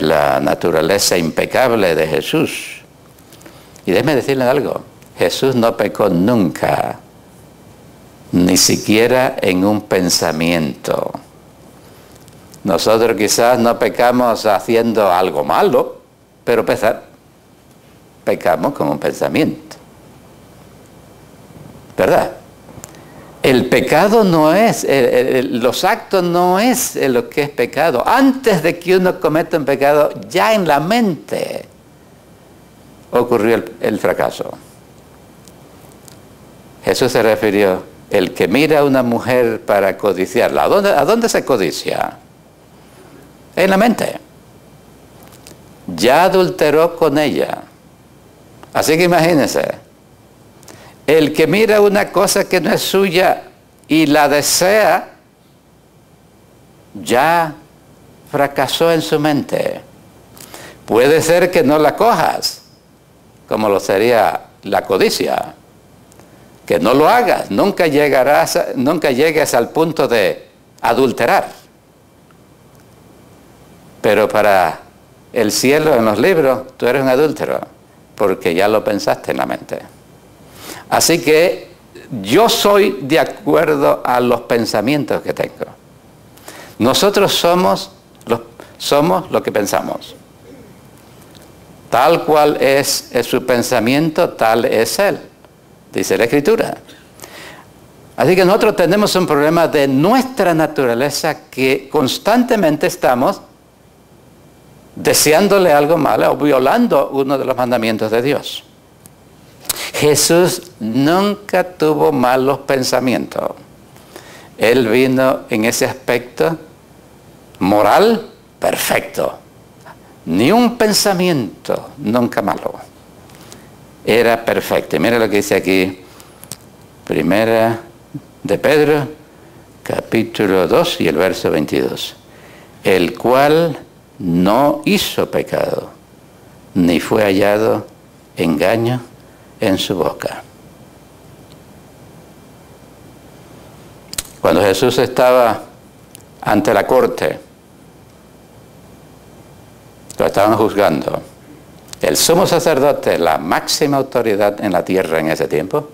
la naturaleza impecable de Jesús. Y déjeme decirle algo: Jesús no pecó nunca, ni siquiera en un pensamiento. Nosotros quizás no pecamos haciendo algo malo, pero pecamos con un pensamiento, ¿verdad? El pecado no es, los actos no es lo que es pecado. Antes de que uno cometa un pecado, ya en la mente ocurrió el fracaso. Jesús se refirió: el que mira a una mujer para codiciarla. ¿A dónde se codicia? En la mente. Ya adulteró con ella. Así que imagínense, el que mira una cosa que no es suya y la desea, ya fracasó en su mente. Puede ser que no la cojas, como lo sería la codicia. Que no lo hagas, nunca llegues al punto de adulterar. Pero para el cielo, en los libros, tú eres un adúltero, porque ya lo pensaste en la mente. Así que yo soy de acuerdo a los pensamientos que tengo. Nosotros somos lo que pensamos. Tal cual es su pensamiento, tal es él, dice la Escritura. Así que nosotros tenemos un problema de nuestra naturaleza, que constantemente estamos deseándole algo malo o violando uno de los mandamientos de Dios. Jesús nunca tuvo malos pensamientos. Él vino en ese aspecto moral perfecto. Ni un pensamiento nunca malo. Era perfecto. Y mira lo que dice aquí, 1 de Pedro, capítulo 2 y el verso 22. El cual no hizo pecado, ni fue hallado engaño en su boca. Cuando Jesús estaba ante la corte, lo estaban juzgando, el sumo sacerdote, la máxima autoridad en la tierra en ese tiempo,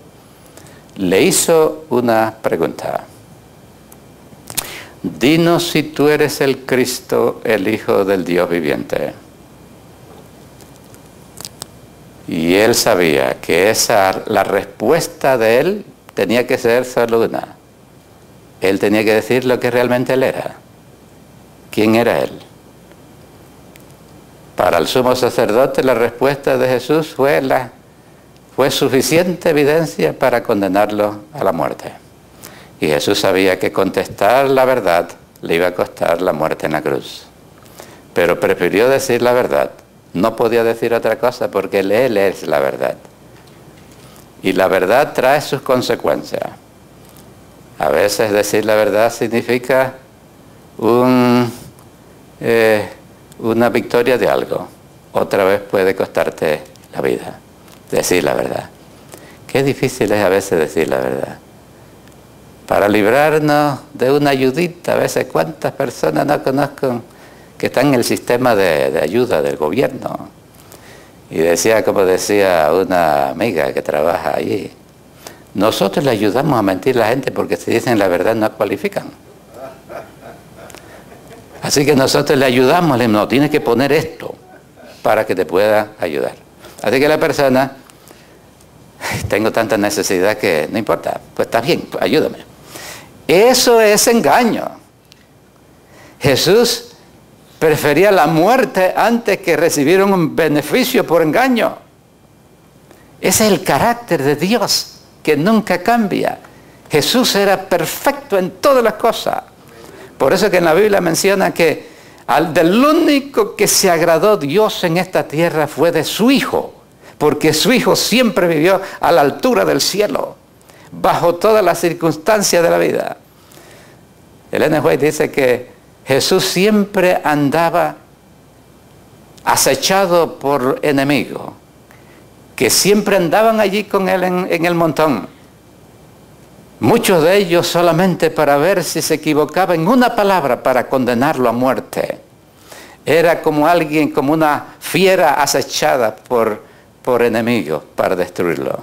le hizo una pregunta: dinos si tú eres el Cristo, el Hijo del Dios viviente. Y él sabía que la respuesta de él tenía que ser solo una. Él tenía que decir lo que realmente él era. ¿Quién era él? Para el sumo sacerdote, la respuesta de Jesús fue suficiente evidencia para condenarlo a la muerte. Y Jesús sabía que contestar la verdad le iba a costar la muerte en la cruz. Pero prefirió decir la verdad. No podía decir otra cosa porque Él es la verdad. Y la verdad trae sus consecuencias. A veces decir la verdad significa una victoria de algo. Otra vez puede costarte la vida. Decir la verdad. qué difícil es a veces decir la verdad. Para librarnos de una ayudita, a veces cuántas personas no conozco que están en el sistema de ayuda del gobierno. Y decía, como decía una amiga que trabaja allí, nosotros le ayudamos a mentir a la gente porque si dicen la verdad no cualifican. Así que nosotros le ayudamos, le decimos, no, tienes que poner esto para que te pueda ayudar. Así que la persona, tengo tanta necesidad que no importa, pues está bien, pues ayúdame. Eso es engaño. Jesús prefería la muerte antes que recibir un beneficio por engaño. Ese es el carácter de Dios, que nunca cambia. Jesús era perfecto en todas las cosas. Por eso que en la Biblia menciona que del único que se agradó Dios en esta tierra fue de su Hijo, porque su Hijo siempre vivió a la altura del cielo, bajo todas las circunstancias de la vida. Ellen White dice que Jesús siempre andaba acechado por enemigos, que siempre andaban allí con él en el montón. Muchos de ellos solamente para ver si se equivocaba en una palabra para condenarlo a muerte. Era como alguien, como una fiera acechada por enemigos para destruirlo.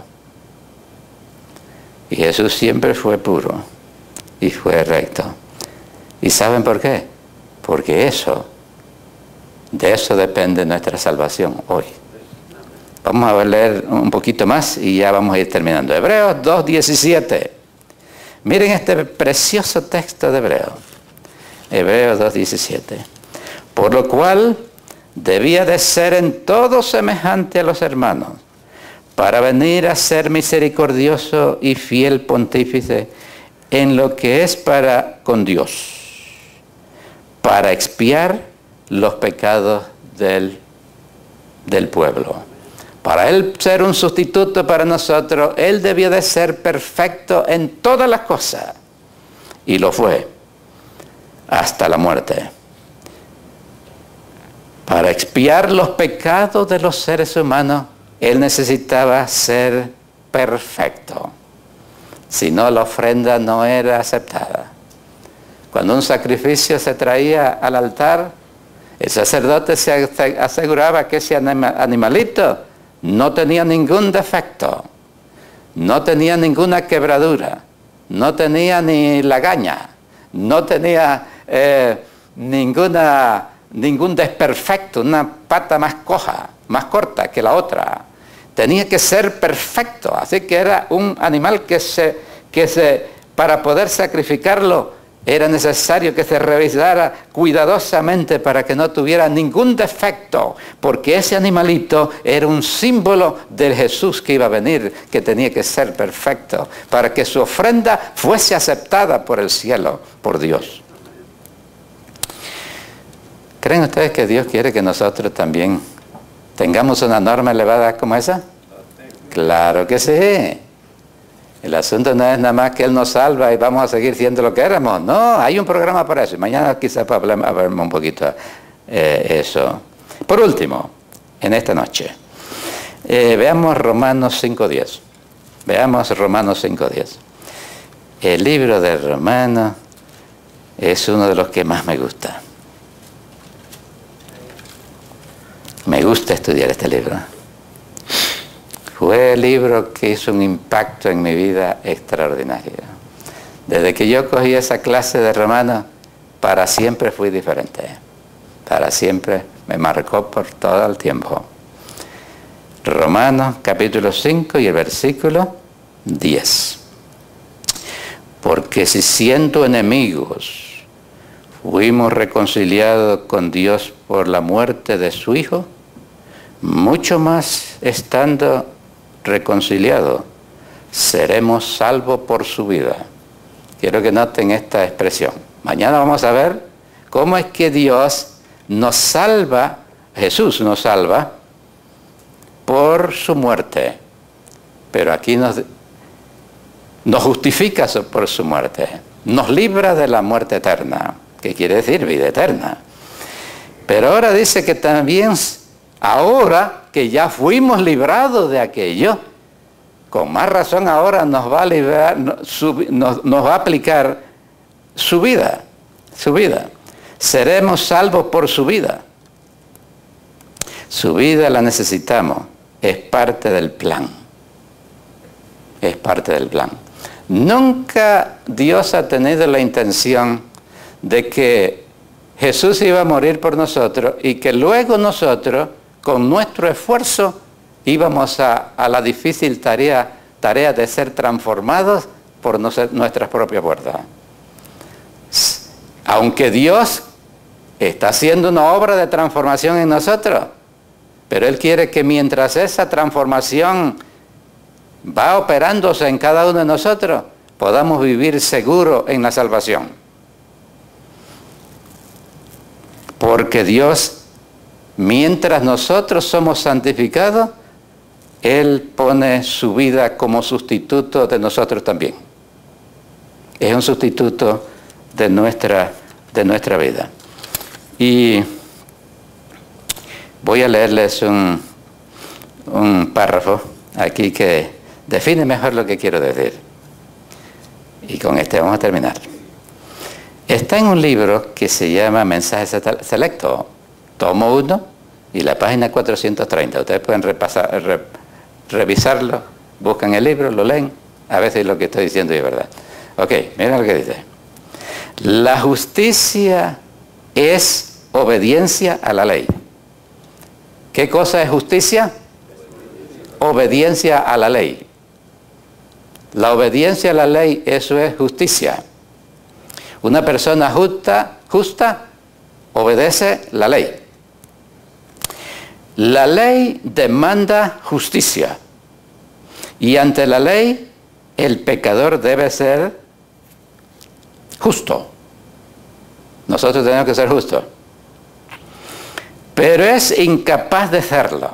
Y Jesús siempre fue puro y fue recto. ¿Y saben por qué? Porque de eso depende nuestra salvación hoy. Vamos a leer un poquito más y ya vamos a ir terminando. Hebreos 2:17. Miren este precioso texto de Hebreos. Hebreos 2:17. Por lo cual debía de ser en todo semejante a los hermanos, para venir a ser misericordioso y fiel pontífice en lo que es para con Dios, para expiar los pecados del pueblo. Para Él ser un sustituto para nosotros, Él debía de ser perfecto en todas las cosas. Y lo fue, hasta la muerte. Para expiar los pecados de los seres humanos, Él necesitaba ser perfecto. Si no, la ofrenda no era aceptada. Cuando un sacrificio se traía al altar, el sacerdote se aseguraba que ese animalito no tenía ningún defecto, no tenía ninguna quebradura, no tenía ni lagaña, no tenía ningún desperfecto, una pata más coja, más corta que la otra. Tenía que ser perfecto, así que era un animal para poder sacrificarlo, era necesario que se revisara cuidadosamente para que no tuviera ningún defecto, porque ese animalito era un símbolo del Jesús que iba a venir, que tenía que ser perfecto, para que su ofrenda fuese aceptada por el cielo, por Dios. ¿Creen ustedes que Dios quiere que nosotros también tengamos una norma elevada como esa? Claro que sí. El asunto no es nada más que Él nos salva y vamos a seguir siendo lo que éramos. No, hay un programa para eso. Mañana quizás hablemos un poquito eso. Por último, en esta noche, veamos Romanos 5:10. Veamos Romanos 5:10. El libro de Romanos es uno de los que más me gusta. Me gusta estudiar este libro. Fue el libro que hizo un impacto en mi vida extraordinario. Desde que yo cogí esa clase de Romanos, para siempre fui diferente. Para siempre me marcó por todo el tiempo. Romanos capítulo 5 y el versículo 10. Porque si siendo enemigos fuimos reconciliados con Dios por la muerte de su Hijo, mucho más estando reconciliados, seremos salvos por su vida. Quiero que noten esta expresión. Mañana vamos a ver cómo es que Dios nos salva, Jesús nos salva por su muerte. Pero aquí nos justifica por su muerte. Nos libra de la muerte eterna, que quiere decir vida eterna. Pero ahora dice que también, ahora que ya fuimos librados de aquello, con más razón ahora nos va a liberar, nos va a aplicar su vida, su vida. Seremos salvos por su vida. Su vida la necesitamos, es parte del plan. Es parte del plan. Nunca Dios ha tenido la intención de que Jesús iba a morir por nosotros y que luego nosotros, con nuestro esfuerzo, íbamos a la difícil tarea de ser transformados por nuestras propias fuerzas. Aunque Dios está haciendo una obra de transformación en nosotros, pero Él quiere que mientras esa transformación va operándose en cada uno de nosotros, podamos vivir seguros en la salvación. Porque Dios, mientras nosotros somos santificados, Él pone su vida como sustituto de nosotros también. Es un sustituto de nuestra vida. Y voy a leerles un párrafo aquí que define mejor lo que quiero decir. Y con este vamos a terminar. Está en un libro que se llama Mensajes Selectos, tomo 1 y la página 430. Ustedes pueden revisarlo, buscan el libro, lo leen. A veces lo que estoy diciendo es verdad. Ok, miren lo que dice. La justicia es obediencia a la ley. ¿Qué cosa es justicia? Obediencia a la ley. La obediencia a la ley, eso es justicia. Una persona justa obedece la ley. La ley demanda justicia. Y ante la ley, el pecador debe ser justo. Nosotros tenemos que ser justos. Pero es incapaz de serlo.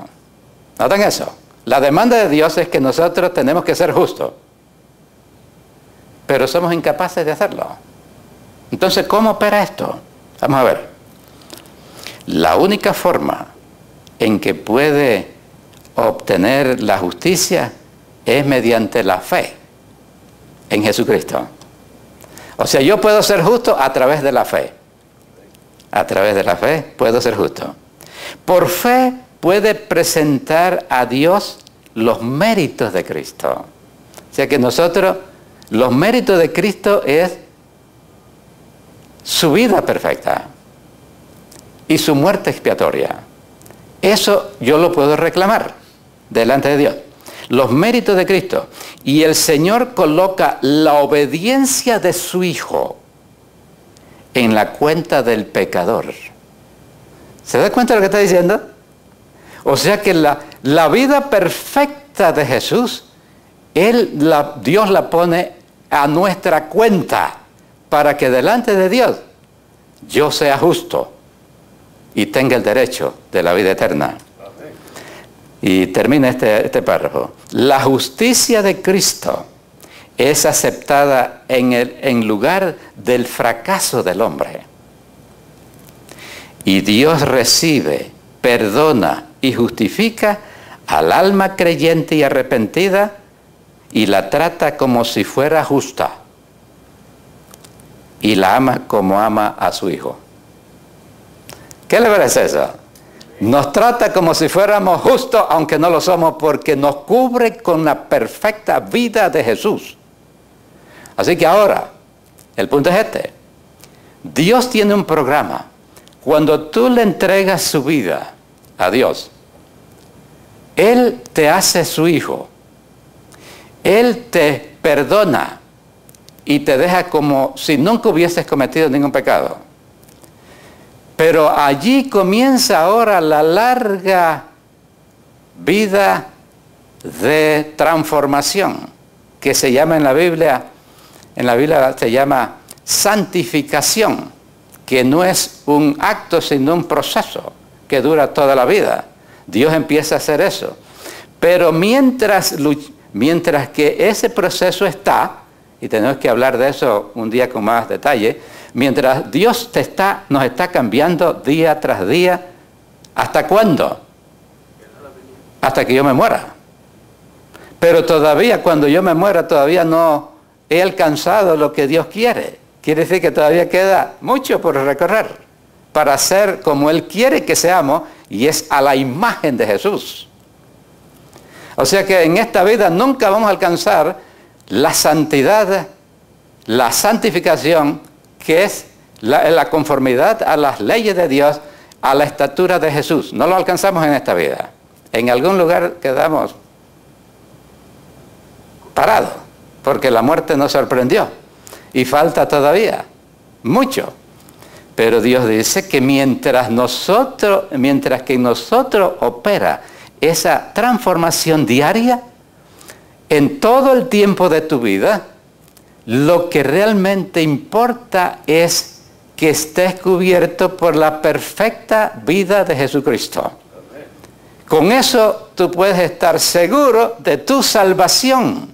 ¿Notan eso? La demanda de Dios es que nosotros tenemos que ser justos. Pero somos incapaces de hacerlo. Entonces, ¿cómo opera esto? Vamos a ver. La única forma en que puede obtener la justicia es mediante la fe en Jesucristo. O sea, yo puedo ser justo a través de la fe. A través de la fe puedo ser justo. Por fe puede presentar a Dios los méritos de Cristo. O sea que nosotros, los méritos de Cristo es su vida perfecta y su muerte expiatoria. Eso yo lo puedo reclamar delante de Dios. Los méritos de Cristo. Y el Señor coloca la obediencia de su Hijo en la cuenta del pecador. ¿Se da cuenta de lo que está diciendo? O sea que la vida perfecta de Jesús, Dios la pone a nuestra cuenta para que delante de Dios yo sea justo y tenga el derecho de la vida eterna. Y termina este párrafo. La justicia de Cristo es aceptada en lugar del fracaso del hombre. Y Dios recibe, perdona y justifica al alma creyente y arrepentida y la trata como si fuera justa. Y la ama como ama a su Hijo. ¿Qué le parece eso? Nos trata como si fuéramos justos, aunque no lo somos, porque nos cubre con la perfecta vida de Jesús. Así que ahora, el punto es este. Dios tiene un programa. Cuando tú le entregas su vida a Dios, Él te hace su hijo. Él te perdona y te deja como si nunca hubieses cometido ningún pecado. Pero allí comienza ahora la larga vida de transformación que se llama en la Biblia se llama santificación, que no es un acto sino un proceso que dura toda la vida. Dios empieza a hacer eso. Pero mientras que ese proceso está, y tenemos que hablar de eso un día con más detalle, mientras Dios nos está cambiando día tras día, ¿hasta cuándo? Hasta que yo me muera. Pero todavía cuando yo me muera todavía no he alcanzado lo que Dios quiere. Quiere decir que todavía queda mucho por recorrer para ser como Él quiere que seamos, y es a la imagen de Jesús. O sea que en esta vida nunca vamos a alcanzar la santidad, la santificación, que es la conformidad a las leyes de Dios, a la estatura de Jesús. No lo alcanzamos en esta vida. En algún lugar quedamos parados, porque la muerte nos sorprendió. Y falta todavía mucho. Pero Dios dice que mientras que en nosotros opera esa transformación diaria, en todo el tiempo de tu vida, lo que realmente importa es que estés cubierto por la perfecta vida de Jesucristo. Con eso tú puedes estar seguro de tu salvación,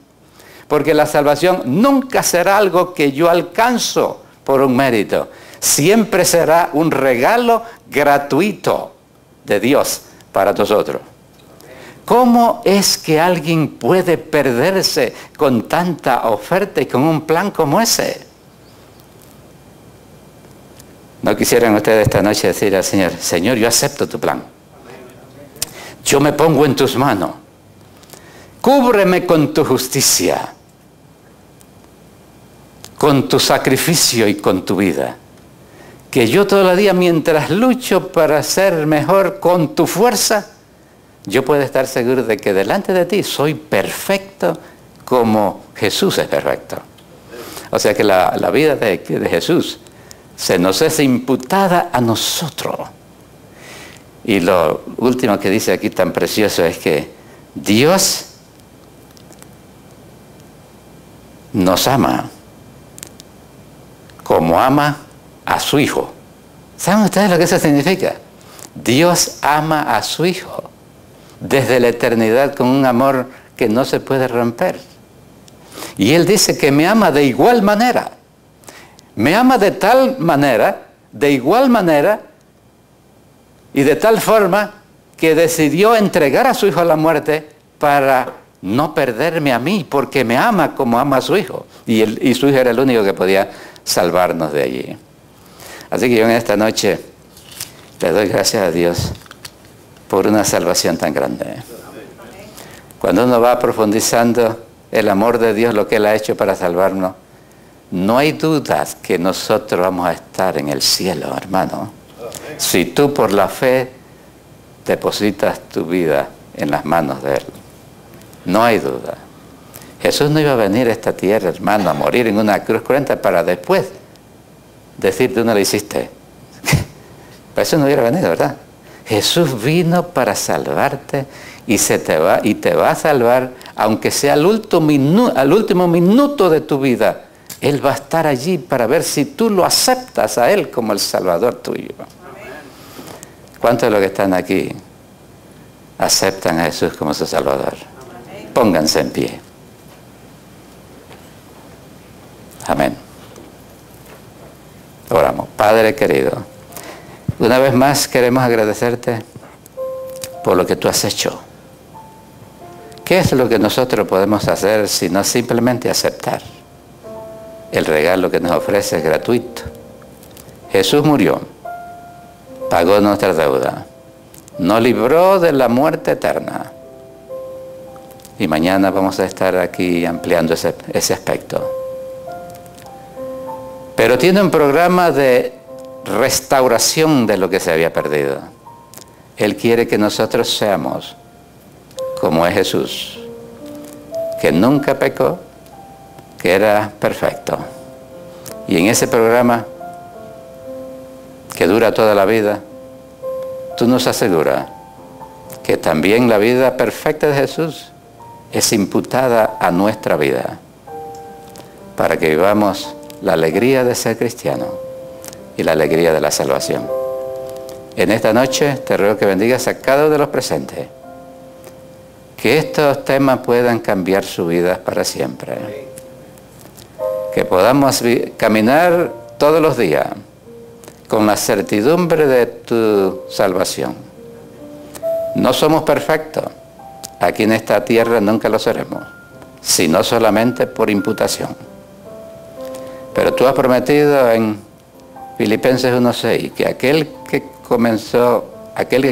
porque la salvación nunca será algo que yo alcanzo por un mérito. Siempre será un regalo gratuito de Dios para nosotros. ¿Cómo es que alguien puede perderse con tanta oferta y con un plan como ese? ¿No quisieran ustedes esta noche decir al Señor: Señor, yo acepto tu plan. Yo me pongo en tus manos. Cúbreme con tu justicia, con tu sacrificio y con tu vida. Que yo todo el día, mientras lucho para ser mejor con tu fuerza, yo puedo estar seguro de que delante de ti soy perfecto como Jesús es perfecto. O sea que la vida de Jesús se nos es imputada a nosotros. Y lo último que dice aquí tan precioso es que Dios nos ama como ama a su Hijo. ¿Saben ustedes lo que eso significa? Dios ama a su Hijo desde la eternidad con un amor que no se puede romper. Y Él dice que me ama de igual manera. Me ama de tal manera, de igual manera, y de tal forma que decidió entregar a su Hijo a la muerte para no perderme a mí, porque me ama como ama a su Hijo. Y su Hijo era el único que podía salvarnos de allí. Así que yo en esta noche le doy gracias a Dios por una salvación tan grande. Cuando uno va profundizando el amor de Dios, lo que Él ha hecho para salvarnos, no hay dudas que nosotros vamos a estar en el cielo, hermano. Si tú por la fe depositas tu vida en las manos de Él, no hay duda. Jesús no iba a venir a esta tierra, hermano, a morir en una cruz cruenta para después decirte: no lo hiciste. Para eso no hubiera venido, ¿verdad? Jesús vino para salvarte y te va a salvar, aunque sea al último minuto de tu vida. Él va a estar allí para ver si tú lo aceptas a Él como el Salvador tuyo. ¿Cuántos de los que están aquí aceptan a Jesús como su Salvador? Pónganse en pie. Amén. Oramos. Padre querido, una vez más queremos agradecerte por lo que tú has hecho. ¿Qué es lo que nosotros podemos hacer sino simplemente aceptar el regalo que nos ofrece gratuito? Jesús murió, pagó nuestra deuda, nos libró de la muerte eterna. Y mañana vamos a estar aquí ampliando ese aspecto. Pero tiene un programa de restauración de lo que se había perdido. Él quiere que nosotros seamos como es Jesús, que nunca pecó, que era perfecto. Y en ese programa, que dura toda la vida, tú nos aseguras que también la vida perfecta de Jesús es imputada a nuestra vida, para que vivamos la alegría de ser cristiano y la alegría de la salvación. En esta noche te ruego que bendigas a cada uno de los presentes, que estos temas puedan cambiar su vida para siempre, que podamos caminar todos los días con la certidumbre de tu salvación. No somos perfectos, aquí en esta tierra nunca lo seremos, sino solamente por imputación. Pero tú has prometido en Filipenses 1:6 que aquel que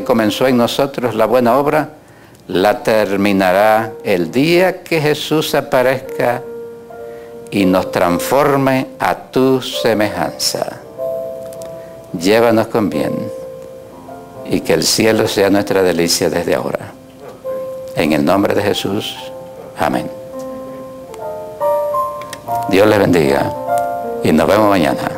comenzó en nosotros la buena obra, la terminará el día que Jesús aparezca y nos transforme a tu semejanza. Llévanos con bien y que el cielo sea nuestra delicia desde ahora. En el nombre de Jesús, amén. Dios les bendiga y nos vemos mañana.